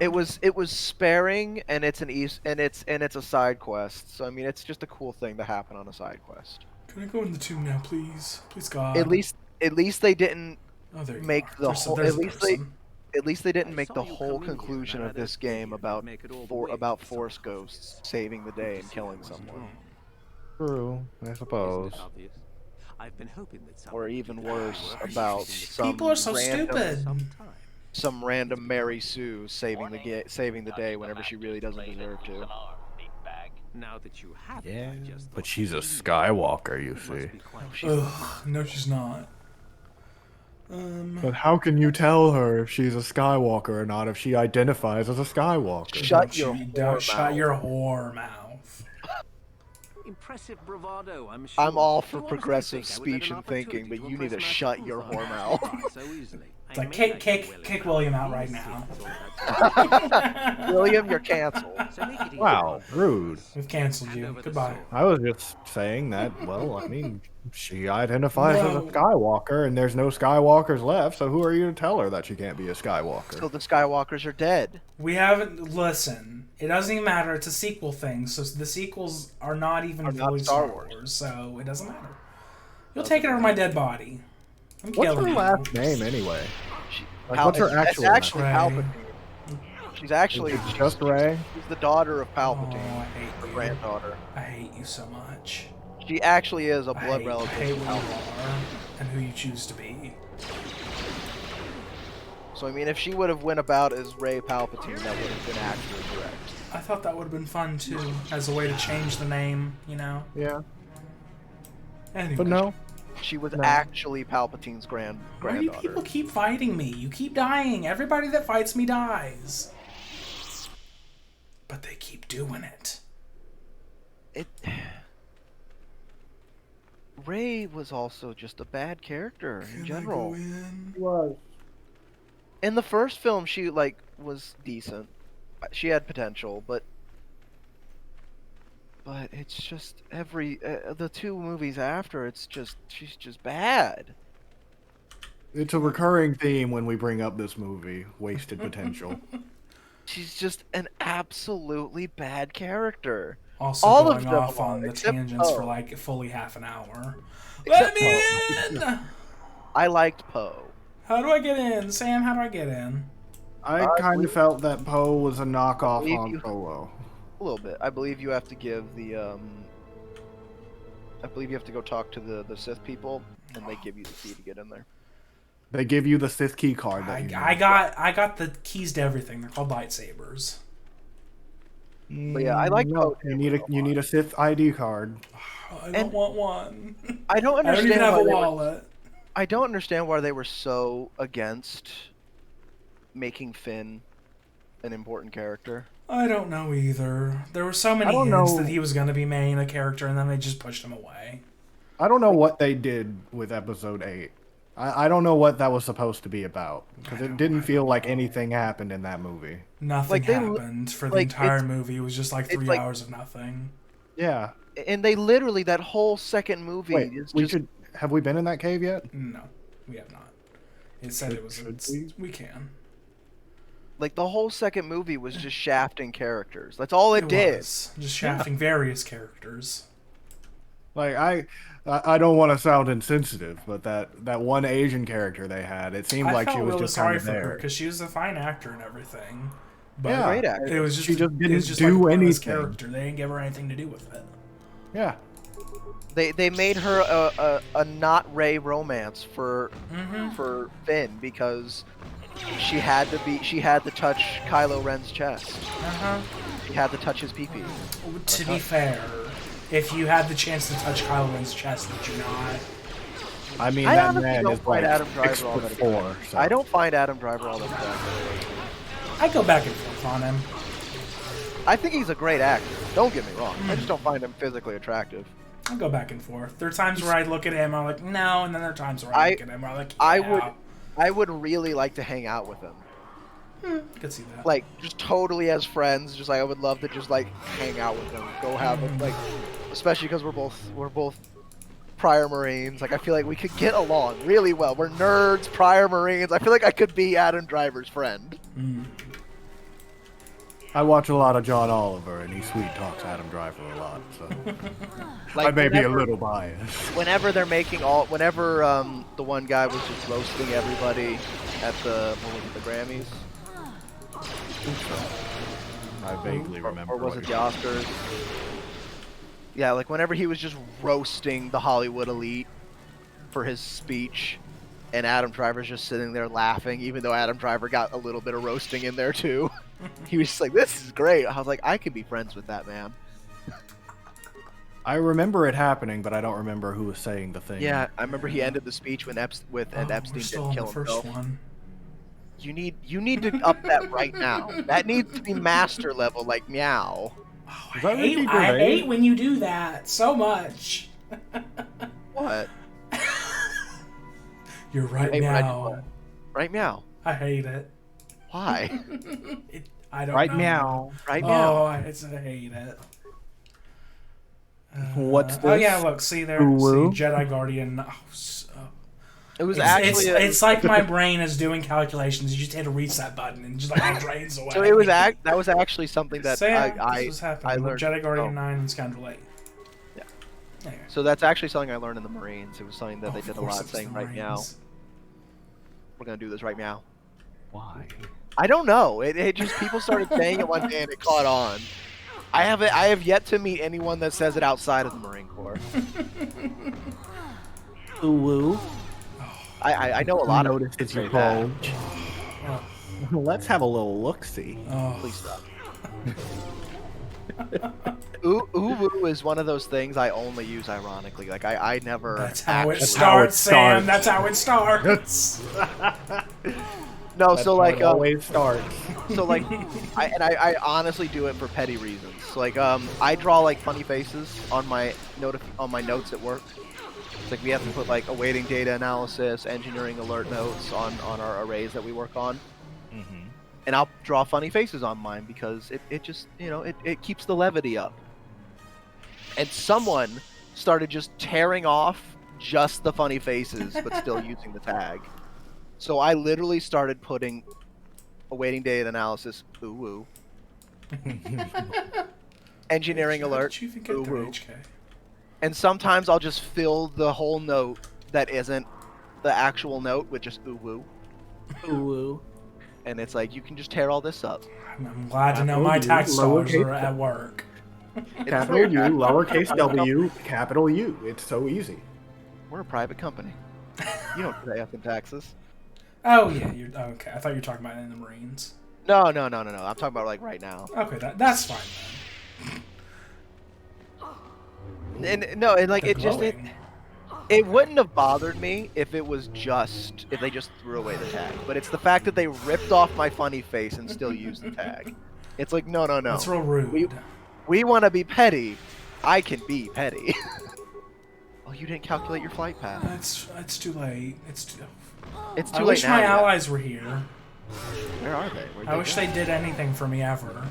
It was sparing, and it's a side quest. So I mean, it's just a cool thing to happen on a side quest. Can I go in the tomb now, please? Please, God. At least they didn't Oh, there you make are. the There's, whole. there's At a least person. they didn't I make saw the you whole come in here, conclusion and of I this don't think game you'd about make it all the way about somehow. Force ghosts saving the day and killing someone. True, I suppose. Isn't it obvious? I've been hoping that Or someone even would worse, work about People are so stupid. some random Mary Sue saving the day whenever she really doesn't deserve to. Now that you have it, Yeah, I just but thought she's a maybe Skywalker, you it must see. be quite Ugh, no, she's not. But how can you tell her if she's a Skywalker or not if she identifies as a Skywalker? Shut your whore Shut mouth. your whore mouth. impressive bravado, I'm sure. I'm all for Do you honestly progressive think I would let speech an and thinking, opportunity but to you need to impress shut Master your Coulthard whore mouth. pass so easily? It's I like, may kick, like kick, you well kick enough. William out These right now. secrets all that William, you're canceled. So make it easy Wow, on her. rude. We've canceled Hand you. over the Goodbye. sword. I was just saying that, well, I mean, she identifies as a No. Skywalker, and there's no Skywalkers left, so who are you to tell her that she can't be a Skywalker? So the Skywalkers are dead. We haven't. Listen, it doesn't even matter. It's a sequel thing, so the sequels are not even Are not fully Star Star Wars. Wars, so it doesn't matter. You'll take it over my dead body. I'm What's killing her you. last name, anyway? She, Like, what's her it's actual actually name? Palpatine. She's actually Is it just Rey? she's the daughter of Oh, Palpatine, I hate her you. granddaughter. I hate you so much. She actually is a blood I relative hate of what you Palpatine. are and who you choose to be. So I mean, if she would have went about as Rey Palpatine, that would have been actually correct. I thought that would have been fun too, as a way to change the name, you know? Yeah, Anyway. but no. She was No. actually Palpatine's Why do granddaughter. people keep fighting me? You keep dying. Everybody that fights me dies. But they keep doing it. Rey was also just a bad character in general. Was. In the first film, she was decent. She had potential, but it's just the two movies after, she's just bad. It's a recurring theme when we bring up this movie, wasted potential. She's just an absolutely bad character. Also All going of them off are, on the except tangents for Poe. like fully half an hour. Except Let me in! I liked Poe. How do I get in? Sam, how do I get in? I kind of felt that Poe was a knockoff believe Han you- Solo. A little bit. I believe you have to give the I believe you have to go talk to the Sith people, and they give you the key to get in there. They give you the Sith key card that you I need. got the keys to everything. They're called lightsabers. But yeah, I like no, Poe you need a Sith ID card. I don't want one. I don't I don't understand even have why a they were, wallet. I don't understand why they were so against making Finn an important character. I don't know either. There were so many I don't hints know. that he was going to be main a character, and then they just pushed him away. I don't know what they did with Episode 8. I don't know what that was supposed to be about, because it didn't feel like anything happened in that movie. Nothing Like, they- happened for the like, entire it's- movie. It was just like it's 3 like- hours of nothing. Yeah. And they literally, that whole second movie Wait, is we just should have we been in that cave yet? No, we have not. It said it was. Should We can. like the whole second movie was just shafting characters. That's all it did. Was just shafting various characters. Like I don't want to sound insensitive, but that one Asian character they had, it seemed I like felt she was really just kind sorry of for her there. because she was a fine actor and everything. But Yeah. Great actor. it was just She just it didn't was just do like a pointless anything. character. They didn't give her anything to do with it. Yeah. They made her a not Rey romance for Finn because she had to touch Kylo Ren's chest. She had to touch his pee-pee. To be fair, if you had the chance to touch Kylo Ren's chest, would you not? I mean, I that honestly man don't is find like Adam Driver all that 6'4", so. I don't find Adam Driver all that attractive. I go back and forth on him. I think he's a great actor. Don't get me wrong. I just don't find him physically attractive. I go back and forth. There are times where I look at him, I'm like, no, and then there are times where I look at him, I'm like, yeah. I would really like to hang out with him. I could see that. Like, just totally as friends. Just like I would love to just like hang out with him, go have him, like, especially because we're both prior Marines. Like I feel like we could get along really well. We're nerds, prior Marines. I feel like I could be Adam Driver's friend. I watch a lot of John Oliver, and he sweet talks Adam Driver a lot, so Like, I may be a whenever- little biased. Whenever they're making whenever the one guy was just roasting everybody at the what was it, the Grammys, I vaguely remember. or was what it the you're- Oscars? Yeah, like whenever he was just roasting the Hollywood elite for his speech, and Adam Driver's just sitting there laughing, even though Adam Driver got a little bit of roasting in there too. He was just like, "This is great." I was like, "I could be friends with that man." I remember it happening, but I don't remember who was saying the thing. Yeah, I remember he ended the speech when Epstein We're didn't still on kill the first himself. one. You need to up that right now. That needs to be master level, like meow. Oh, Is that Ricky I Gervais? hate when you do that so much. What? You're right Hey, when I do now. what? Right meow. I hate it. Why? I don't Right know. meow. Right meow. Oh, I hate it. What's Oh this? yeah, look, see there, Ooh. see Jedi Guardian. Oh, It was it's, actually. it's like my brain is doing calculations. You just hit a reset button and just like it drains away. So it was that was actually something that So yeah, I this was happening with learned. Jedi Guardian oh. 9 and Scoundrel 8. Yeah. Anyway. So that's actually something I learned in the Marines. It was something that they Of did a course lot, it was saying the right now. Marines. We're gonna do this right meow. Why? I don't know. It just people started saying it one day and it caught on. I have yet to meet anyone that says it outside of the Marine Corps. Ooh. I know a lot of Noticed it's say your that. bulge. Let's have a little look-see. Oh, Please stop. Uwu is one of those things I only use ironically. Like I never. that's how it actually- starts, Sam. starts. That's how it starts. No, That's so how like it always starts. so like I honestly do it for petty reasons. So, like I draw like funny faces on my notes at work. It's like we have to put like awaiting data analysis, engineering alert notes on our arrays that we work on. And I'll draw funny faces on mine because it just, it keeps the levity up. And someone started just tearing off just the funny faces, but still using the tag. So I literally started putting awaiting data analysis, ooh, engineering How alert, did you even get ooh, through ooh. HK? And sometimes I'll just fill the whole note that isn't the actual note with just ooh, ooh. And it's like, you can just tear all this up. I'm glad to know Capital my U, tax dollars lowercase are at work. Capital U, lowercase w, capital U. It's so easy. We're a private company. You don't pay us in taxes. Oh yeah, you're okay. I thought you were talking about it in the Marines. No. I'm talking about like right now. Okay, that's fine then. And no, and like They're it just glowing. it wouldn't have bothered me if it was just if they just threw away the tag. But it's the fact that they ripped off my funny face and still used the tag. It's like no. That's real rude. We want to be petty. I can be petty. Oh, you didn't calculate your flight path. It's too late. It's too It's too I late wish now. my yeah. allies were here. Where are they? I wish they did anything for me ever.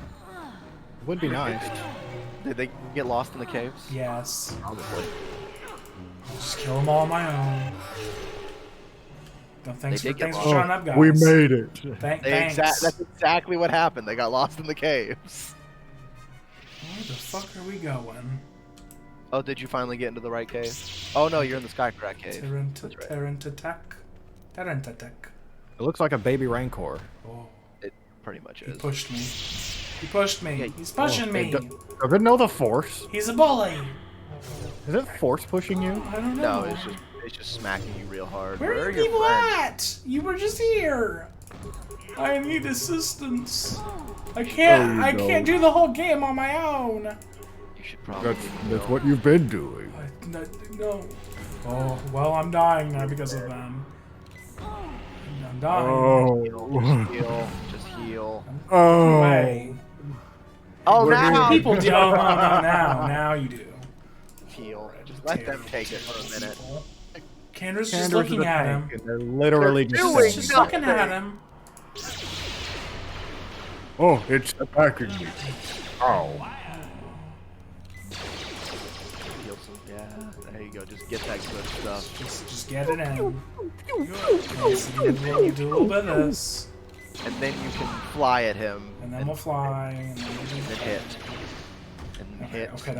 Would be nice. Did they get lost in the caves? Yes. Probably. Just kill them all on my own. No, thanks They for, did get thanks for lost. showing up, guys. We made it. Thanks. That's exactly what happened. They got lost in the caves. Where the fuck are we going? Oh, did you finally get into the right cave? Oh no, you're in the Skycrack cave. Terentatek. It looks like a baby Rancor. Oh, It pretty much he is. pushed me. He pushed me. Yeah, He's pushing me. Does it know the Force? He's a bully. Is it Force pushing you? I don't know. No, it's just smacking you real hard. Where are you your people friends? at? You were just here. I need assistance. I can't do the whole game on my own. You should probably. That's what you've been doing. No. Oh, well, I'm dying now because of them. I'm dying. Oh. Just heal. Oh. Way. Oh, We're now People do. No, now you do. heal. Just let them take it for a minute. Kandra's just Candace looking is a at tank, him. and they're literally They're just doing saying, Just looking at him. oh, it's attacking me. Oh. Heal some. Yeah, there you go. Just get that good stuff. Just get it in. Yes, you do a little bit of this. and then you can fly at him. And then we'll fly. And and then hit. And okay, hit. okay,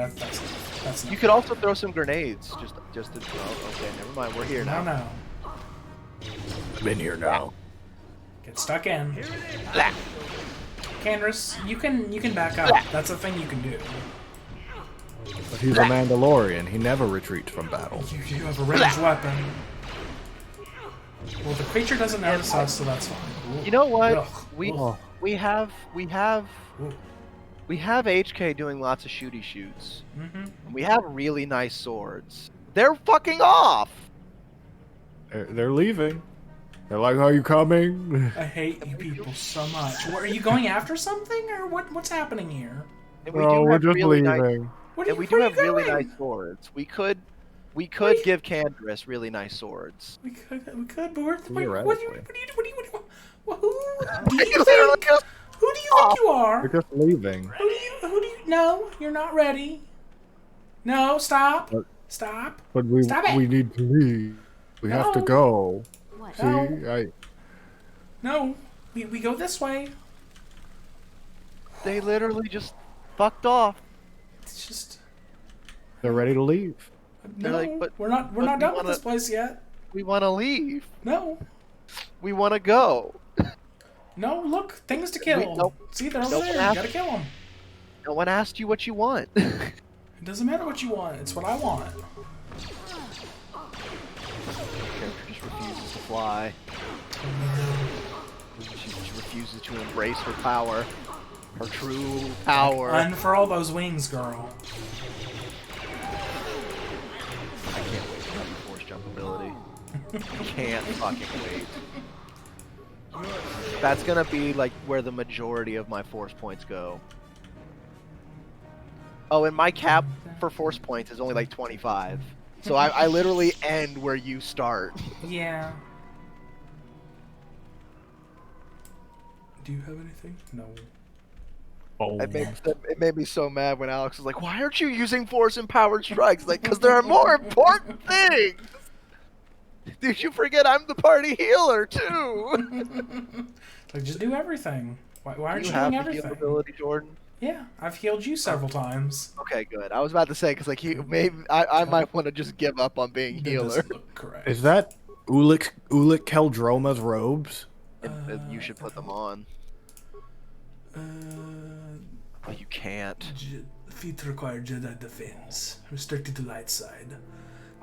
that's You could also throw some grenades. Just to. Oh, okay, never mind. We're here now. No. I'm in here now. Get stuck in. Blah. Candace, you can back up. That's a thing you can do. But he's a Mandalorian. He never retreats from battle. You have a ranged weapon. Well, the creature doesn't notice us, so that's fine. Ooh. You know what? Ugh. We have Ooh. HK doing lots of shooty shoots. Mm-hmm. We have really nice swords. They're fucking off. They're leaving. They're like, "Are you coming?" I hate you people so much. What, are you going after something, or what's happening here? And No, we're just really leaving. What are and you, we do where are have you really going? nice swords. We could We- give Candace really nice swords. We could, but what do you Theoretically. who do you think? Who do you think you are? We're just leaving. Who do you? No, you're not ready. No, stop. But- Stop. But we Stop it. need to leave. We have to No. go. What? See, No. No, we go this way. They literally just fucked off. It's just they're ready to leave. no. like, but- we're not but done we with wanna- this place yet. We want to leave. No. We want to go. No, look, things to kill. Nope. See, they're over Nope. there. You gotta kill them. No one asked you what you want. It doesn't matter what you want. It's what I want. Character just refuses to fly. She just refuses to embrace her power. Her true power. Unfurl those wings, girl. I can't wait to have the force jump ability. Can't fucking wait. That's gonna be like where the majority of my force points go. Oh, and my cap for force points is only like 25. So I literally end where you start. Yeah. Do you have anything? No. Oh, It made me so mad when Alex was like, "Why aren't you using force empowered strikes?" Like, because there are more important things. Did you forget I'm the party healer too? Like, just do everything. Why aren't you have doing the heal everything? ability, Jordan? Yeah, I've healed you several times. Okay, good. I was about to say because like I might want to just give up on being That healer. doesn't look correct. is that Ulick Keldroma's robes? You should put them on. Oh, you can't. Feet require Jedi defense. Restricted to light side. The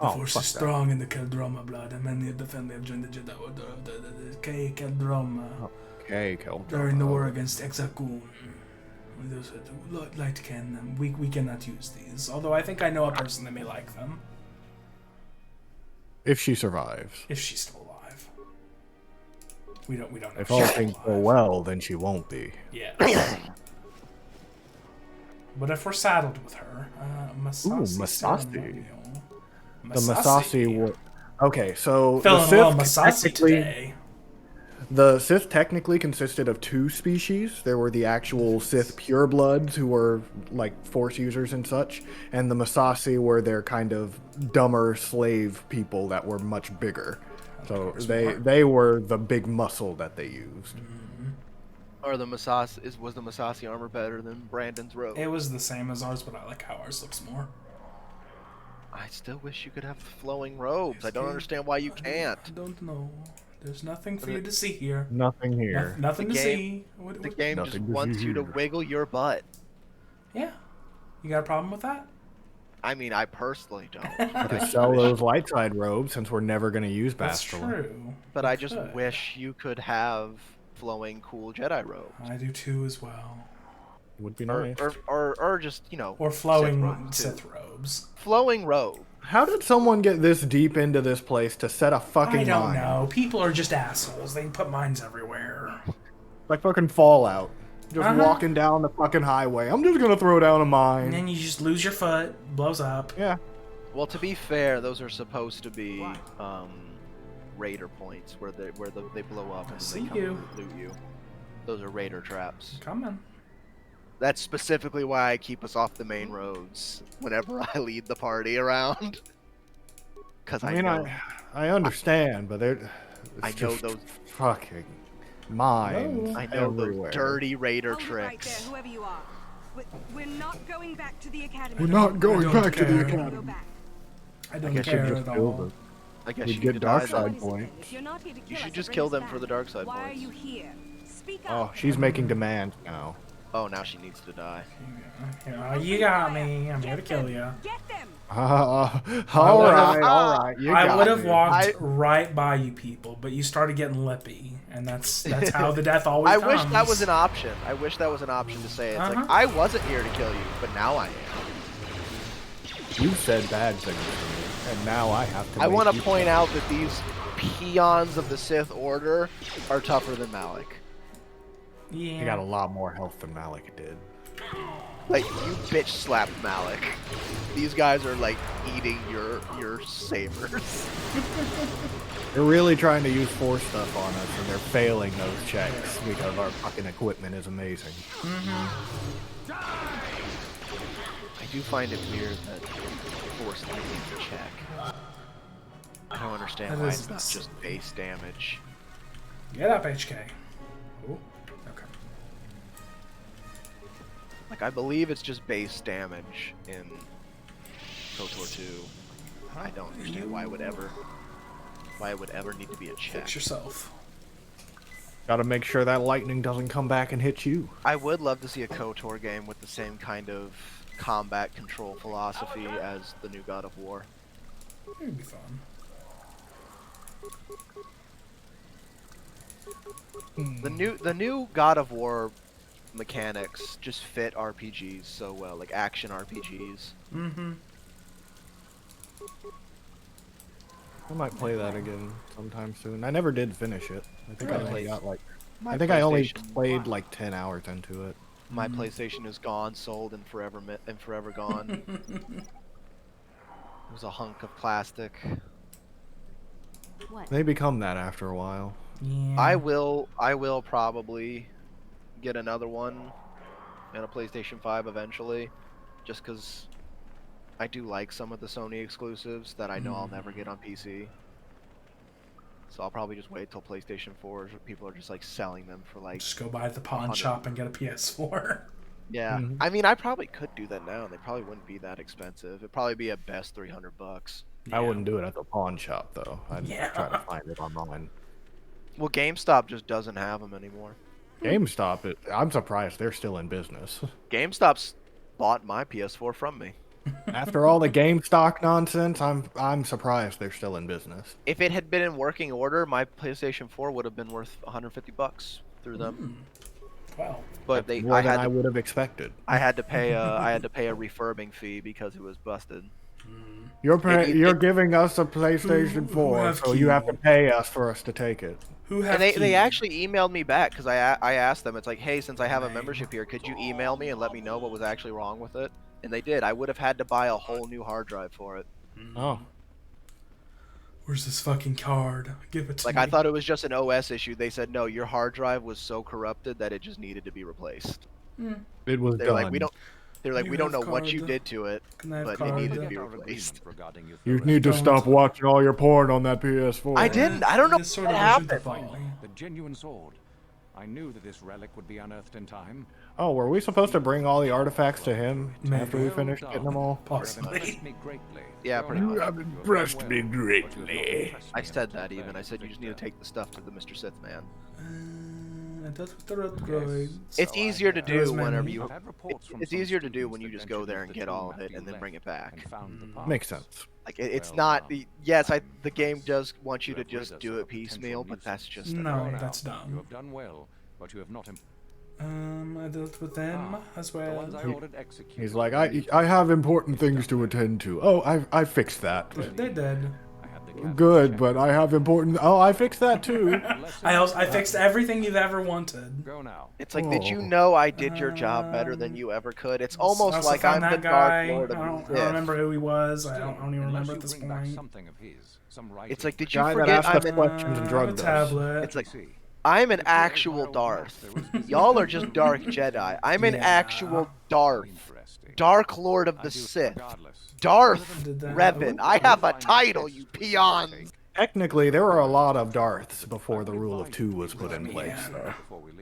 Oh, force fuck is that. strong in the Keldroma blood, and many of the family have joined the Jedi Order of the Keldroma Okay, Keldroma. during the war against Exakun. Those are the light can. We cannot use these. Although I think I know a person that may like them If she survives. if she's still alive. We don't know If if all she's things still go alive. well, then she won't be. Yeah. But if we're saddled with her, Masasi Masasi. ceremonial. The Masasi. Okay, so the Feeling a little Sith Masasi technically, today. the Sith technically consisted of two species. There were the actual Sith purebloods who were like Force users and such, and the Masasi were their kind of dumber slave people that were much bigger. So they were the big muscle that they used. Or the Masasi was the Masasi armor better than Brandon's robe? It was the same as ours, but I like how ours looks more. I still wish you could have flowing robes. I don't Okay. understand why you can't. I don't know. There's nothing for you to see here. Nothing here. Nothing The to game- see. What, The what- game just Nothing to wants see you to here. wiggle your butt. Yeah. You got a problem with that? I mean, I personally don't. To sell those light side robes since we're never going to use That's Bastila. true. But You I just could. wish you could have flowing, cool Jedi robes. I do too as well. Would be Or, nice. or just, you know, Or flowing robes, too. Sith robes. Flowing robe. How did someone get this deep into this place to set a fucking I don't mine? know. People are just assholes. They put mines everywhere. Like fucking Fallout. Just Uh-huh. walking down the fucking highway. I'm just gonna throw down a And mine. then you just lose your foot, blows up. Yeah. Well, to be fair, those are supposed to be raider points where they blow up and see then they come you. and loot you. Those are raider traps. Coming. That's specifically why I keep us off the main roads whenever I lead the party around. Because I mean, I understand, but they're. I it's know just those- fucking. Mines I know everywhere. those dirty raider Hold it right there, tricks. whoever you are. We're not going back to the academy. We're not going I don't back to the care. Go academy. back. I don't guess you care just at killed all. us. I guess We'd you get need to die dark then. side What is it then? points. If you're not here to You kill should us or just bring kill us them for back, the dark side why are points. you here? Speak Oh, up. she's making demands now. Oh, now she needs to die. You got me. I'm here to kill you. Get them. All right. You I got would have me. walked right by you people, but you started getting lippy, and that's how the death always I comes. wish that was an option. I wish that was an option to say it's like I wasn't here to kill you, but now I am. You said bad things to me, and now I have to. I want to point out that these peons of the Sith Order are tougher than Malik. Yeah. He got a lot more health than Malik did. Like, you bitch slapped Malik. These guys are like eating your sabers. They're really trying to use Force stuff on us, and they're failing those checks because our fucking equipment is amazing. I do find it weird that Force lightning's a check. I don't understand That why is it's not just base damage. Get up, HK. Ooh. Okay. Like, I believe it's just base damage in KOTOR 2. I don't understand why it would ever need to be a check. Fix yourself. Gotta make sure that lightning doesn't come back and hit you. I would love to see a KOTOR game with the same kind of combat control philosophy as the new God of War. It'd be fun. The new God of War mechanics just fit RPGs so well, like action RPGs. I might play that again sometime soon. I never did finish it. I think I only got like. My I think I only PlayStation- played like 10 hours into it. My PlayStation is gone, sold, and forever gone. It was a hunk of plastic. What? They become that after a while. Yeah. I will probably get another one and a PlayStation 5 eventually, just because I do like some of the Sony exclusives that I know I'll never get on PC. So I'll probably just wait till PlayStation 4. People are just like selling them for like. Just go by the pawn 100. shop and get a PS4. Yeah, I mean, I probably could do that now, and they probably wouldn't be that expensive. It'd probably be at best $300. I wouldn't do it at the pawn shop though. I'd Yeah. try to find it online. Well, GameStop just doesn't have them anymore. GameStop, I'm surprised they're still in business. GameStop's bought my PS4 from me. After all the GameStop nonsense, I'm surprised they're still in business. If it had been in working order, my PlayStation 4 would have been worth $150 through them. Wow. But That's more than I would have expected. I had to pay a refurbing fee because it was busted. You're giving us a PlayStation 4, have so you have to key? pay us for us to take it. Who have And they key? actually emailed me back because I asked them, it's like, hey, since I have a membership here, could you email me and let me know what was actually wrong with it? And they did. I would have had to buy a whole new hard drive for it. Oh. Where's this fucking card? Give it to Like, me. I thought it was just an OS issue. They said, no, your hard drive was so corrupted that it just needed to be replaced. It was They're done. like, we don't. They're like, You we don't know have what you card. did to it, Can I have but card? it needed to Yeah. be replaced. You need to stop watching all your porn on that PS4. I didn't. I don't know This what sort of happened. identify. The genuine sword. I knew that this relic would be unearthed in time. Oh, were we supposed to bring all the artifacts to him after we Maybe. finished getting them all? Possibly. Yeah, pretty much. have impressed me greatly. I said that even. I said you just need to take the stuff to the Mr. Sith man. That's what the red droids. It's easier to do There's whenever many. you. It's easier to do when you just go there and get all of it and then bring it back. Makes sense. Like it's not. Yes, the game does want you to just do it piecemeal, but that's just. No, annoying. that's You dumb. have done well, but you have not. I dealt with them as The well. ones I ordered executed. He's like, I have important things to attend to. Oh, I fixed that. They did. I had the captain Good, check. but I have important. Oh, I fixed that too. I fixed everything you've ever wanted. Go now. It's like, did you Oh. know I did your job better than you ever could? It's almost Also like found I'm the that guy. Dark Lord I of don't the Sith. remember who he was. I don't even Unless remember you at this bring back point. something of his, some It's like, did you Guy that forget asked I'm us an, questions and a drugged us. tablet. It's like, I'm an actual Darth. Y'all are just Dark Jedi. I'm an Yeah. actual Darth. Interesting. Dark Lord of I the do it Sith. regardless. Darth Did that. Revan. I have a title, you peons. Technically, there were a lot of Darths before the rule of 2 was put in place, though.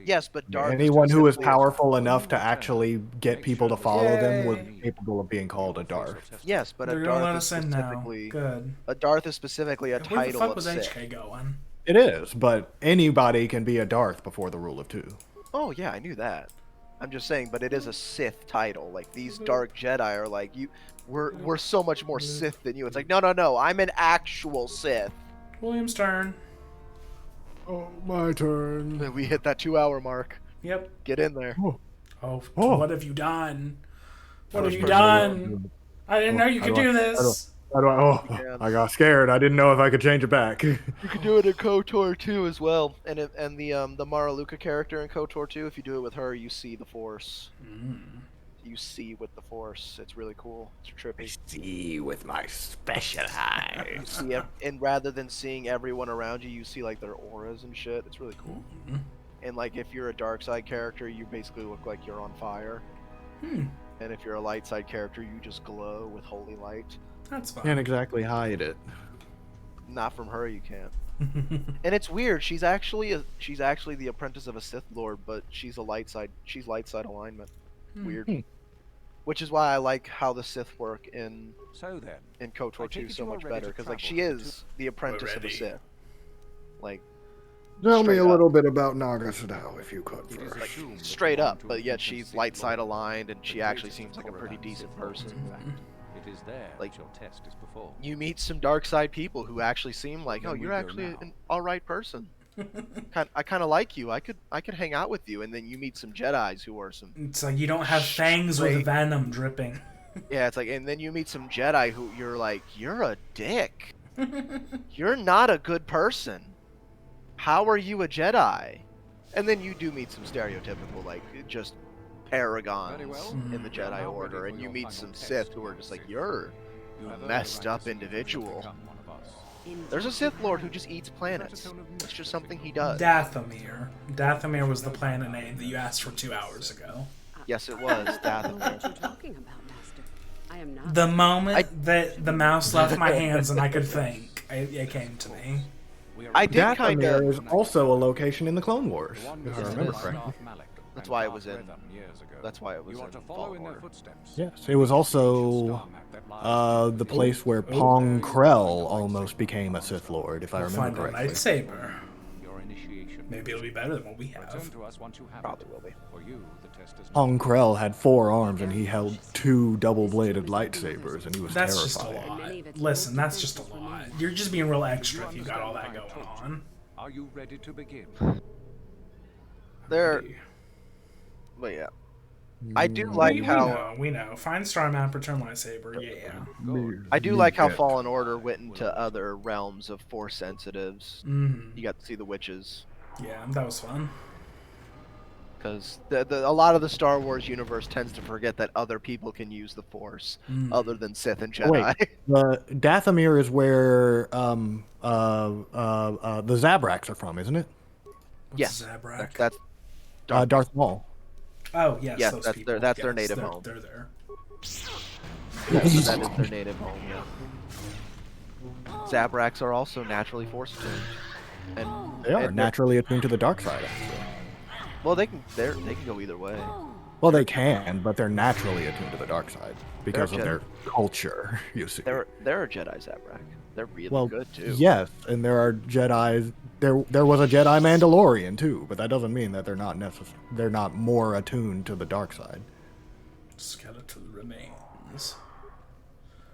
Yes, but Darth is Anyone who was specifically powerful enough to actually get people to follow them was Yay. capable of being called a Darth. Yes, but They're a gonna let Darth is us in now. specifically Good. a Darth is specifically a Where the title fuck of was Sith. HK going? It is, but anybody can be a Darth before the rule of 2. Oh yeah, I knew that. I'm just saying, but it is a Sith title. Like these Dark Jedi are like we're so much more Sith than you. It's like no, I'm an actual Sith. William's turn. Oh, my turn. We hit that 2-hour mark. Yep. Get in there. Oh, Oh. what have you done? What have First you person done? I didn't know you How could do I- do how this. Yeah. I got scared. I didn't know if I could change it back. You can do it in KOTOR 2 as well, and the Mara Luca character in KOTOR 2. If you do it with her, you see the Force. You see with the Force. It's really cool. It's trippy. See with my special eyes. You see, and rather than seeing everyone around you, you see like their auras and shit. It's really cool. And like if you're a dark side character, you basically look like you're on fire. And if you're a light side character, you just glow with holy light. That's fine. Can't exactly hide it. Not from her, you can't. And it's weird. She's actually the apprentice of a Sith Lord, but she's a light side. She's light side alignment. Weird. Which is why I like how the Sith work in KOTOR 2 so much better, because like she is the apprentice of a Sith. Like Tell me straight a up. little bit about Naga Sadao, if you could, first. Straight up, but yet she's light side aligned, and she actually seems like a pretty decent person. It is there Like, your test is performed. You meet some dark side people who actually seem like, oh, you're actually an all right person. I kind of like you. I could hang out with you. And then you meet some Jedis who are some. It's like you don't have fangs with Straight. venom dripping. Yeah, it's like, and then you meet some Jedi who you're like, you're a dick. You're not a good person. How are you a Jedi? And then you do meet some stereotypical, like, just paragons in the Jedi Order, and you meet some Sith who are just like, you're a messed up individual. There's a Sith Lord who just eats planets. It's just something he does. Dathomir. Dathomir was the planet name that you asked for 2 hours ago. Yes, it was. What are you talking about, Master? I am not. The moment that the mouse left my hands and I could think, it came to me. I did kind Dathomir of. is also a location in the Clone Wars, if I remember correctly. That's why it was in. That's why it was in Fallen Order. Yes, it was also the place where Pong Krell almost became a Sith Lord, if I We'll remember find a correctly. lightsaber. Your initiation. Maybe it'll be better than what we have. Return to us once you have Probably it. will be. For you, the test is Pong Krell had 4 arms and he held 2 double-bladed lightsabers, and he was That's just a terrifying. lot. Listen, that's just a lot. You're just being real extra if you got all that going on. Are you ready to begin? There. But yeah. I do like how. We know. Find Star Map, return lightsaber. Yeah. I do like how Fallen Order went into other realms of Force sensitives. Mm-hmm. You got to see the witches. Yeah, that was fun. Because a lot of the Star Wars universe tends to forget that other people can use the Force other than Sith and Jedi. Wait, the Dathomir is where the Zabraks are from, isn't it? Yes, Zabrak? that's Darth Maul. Oh, yes, Yes, those that's people. that's their Yes, native they're, home. They're there. that is their native home. Yeah. Zabraks are also naturally Force attuned, and They are and naturally attuned to the dark side, actually. well, they can go either way. Well, they can, but they're naturally attuned to the dark side because of Jedi. their culture, you see. There are Jedi Zabrak. They're really Well, good too. yes, and there are Jedis. There was a Jedi Mandalorian too, but that doesn't mean that they're not more attuned to the dark side. Skeleton remains.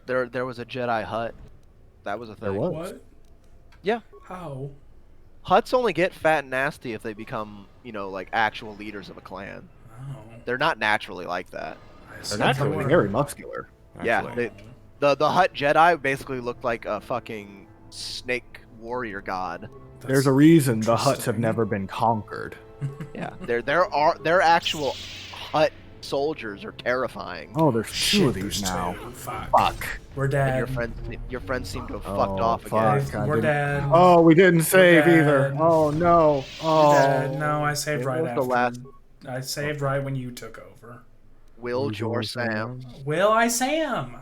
There was a Jedi Hutt. That was a thing. There was. What? Yeah. How? Hutts only get fat and nasty if they become, like actual leaders of a clan. Oh. They're not naturally like that. They're naturally very muscular. Yeah, actually. the Hutt Jedi basically looked like a fucking snake warrior god. There's a reason the Hutts have interesting. never been conquered. Yeah, their actual Hutt soldiers are terrifying. Oh, there's 2 Shit, of these there's now. 2. Fuck. Fuck. We're And dead. your friends seem to have Oh, fucked off fuck. again. I We're didn't- dead. Oh, we didn't save either. dead. Oh no. We're Oh. dead. No, I saved It right was after. the last- I saved right when you took over. Will Jor Sam. Will I Sam?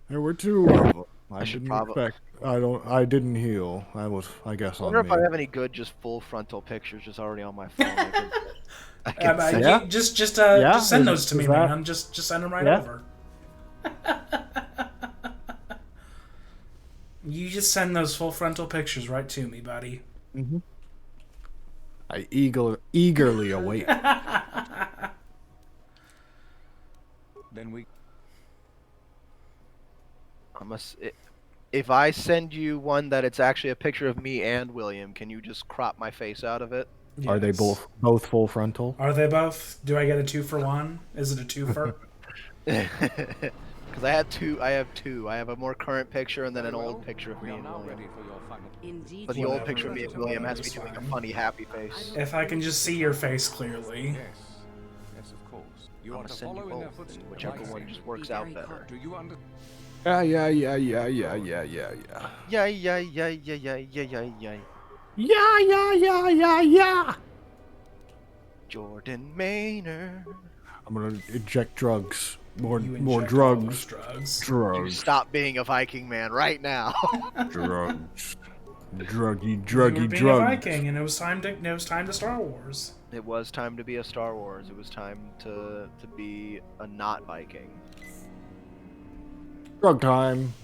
There were 2 of them. I should didn't probably- expect I didn't heal. That was, I guess, I wonder on if me. I have any good just full frontal pictures just already on my phone. I can send Yeah. Just Yeah, send those to is me, that- man. Just send them right Yeah. over. You just send those full frontal pictures right to me, buddy. I eagerly await. Then we. If I send you one that it's actually a picture of me and William, can you just crop my face out of it? Are they Yes. both full frontal? Are they both? Do I get a 2-for-1? Is it a twofer? Because I have two. I have a more current picture and then an old picture of me and William. Indeed. But the old Whatever, picture of me and that's William has me fine. doing a funny happy face. If I can just see your face clearly. Yes, yes, of course. You I'm are gonna to send you follow in their both, footsteps. and whichever one just works out better. Do you understand? Yeah. Yeah, yeah, yeah, yeah, yeah, yeah. Yeah. Jordan Maynard. I'm gonna inject drugs. More You drugs. inject all those drugs. You Drugs. stop being a Viking man right now. Drugs. Druggy, You were druggy, being a drugs. Viking, and it was time to Star Wars. It was time to be a Star Wars. It was time to be a not Viking. Drug time.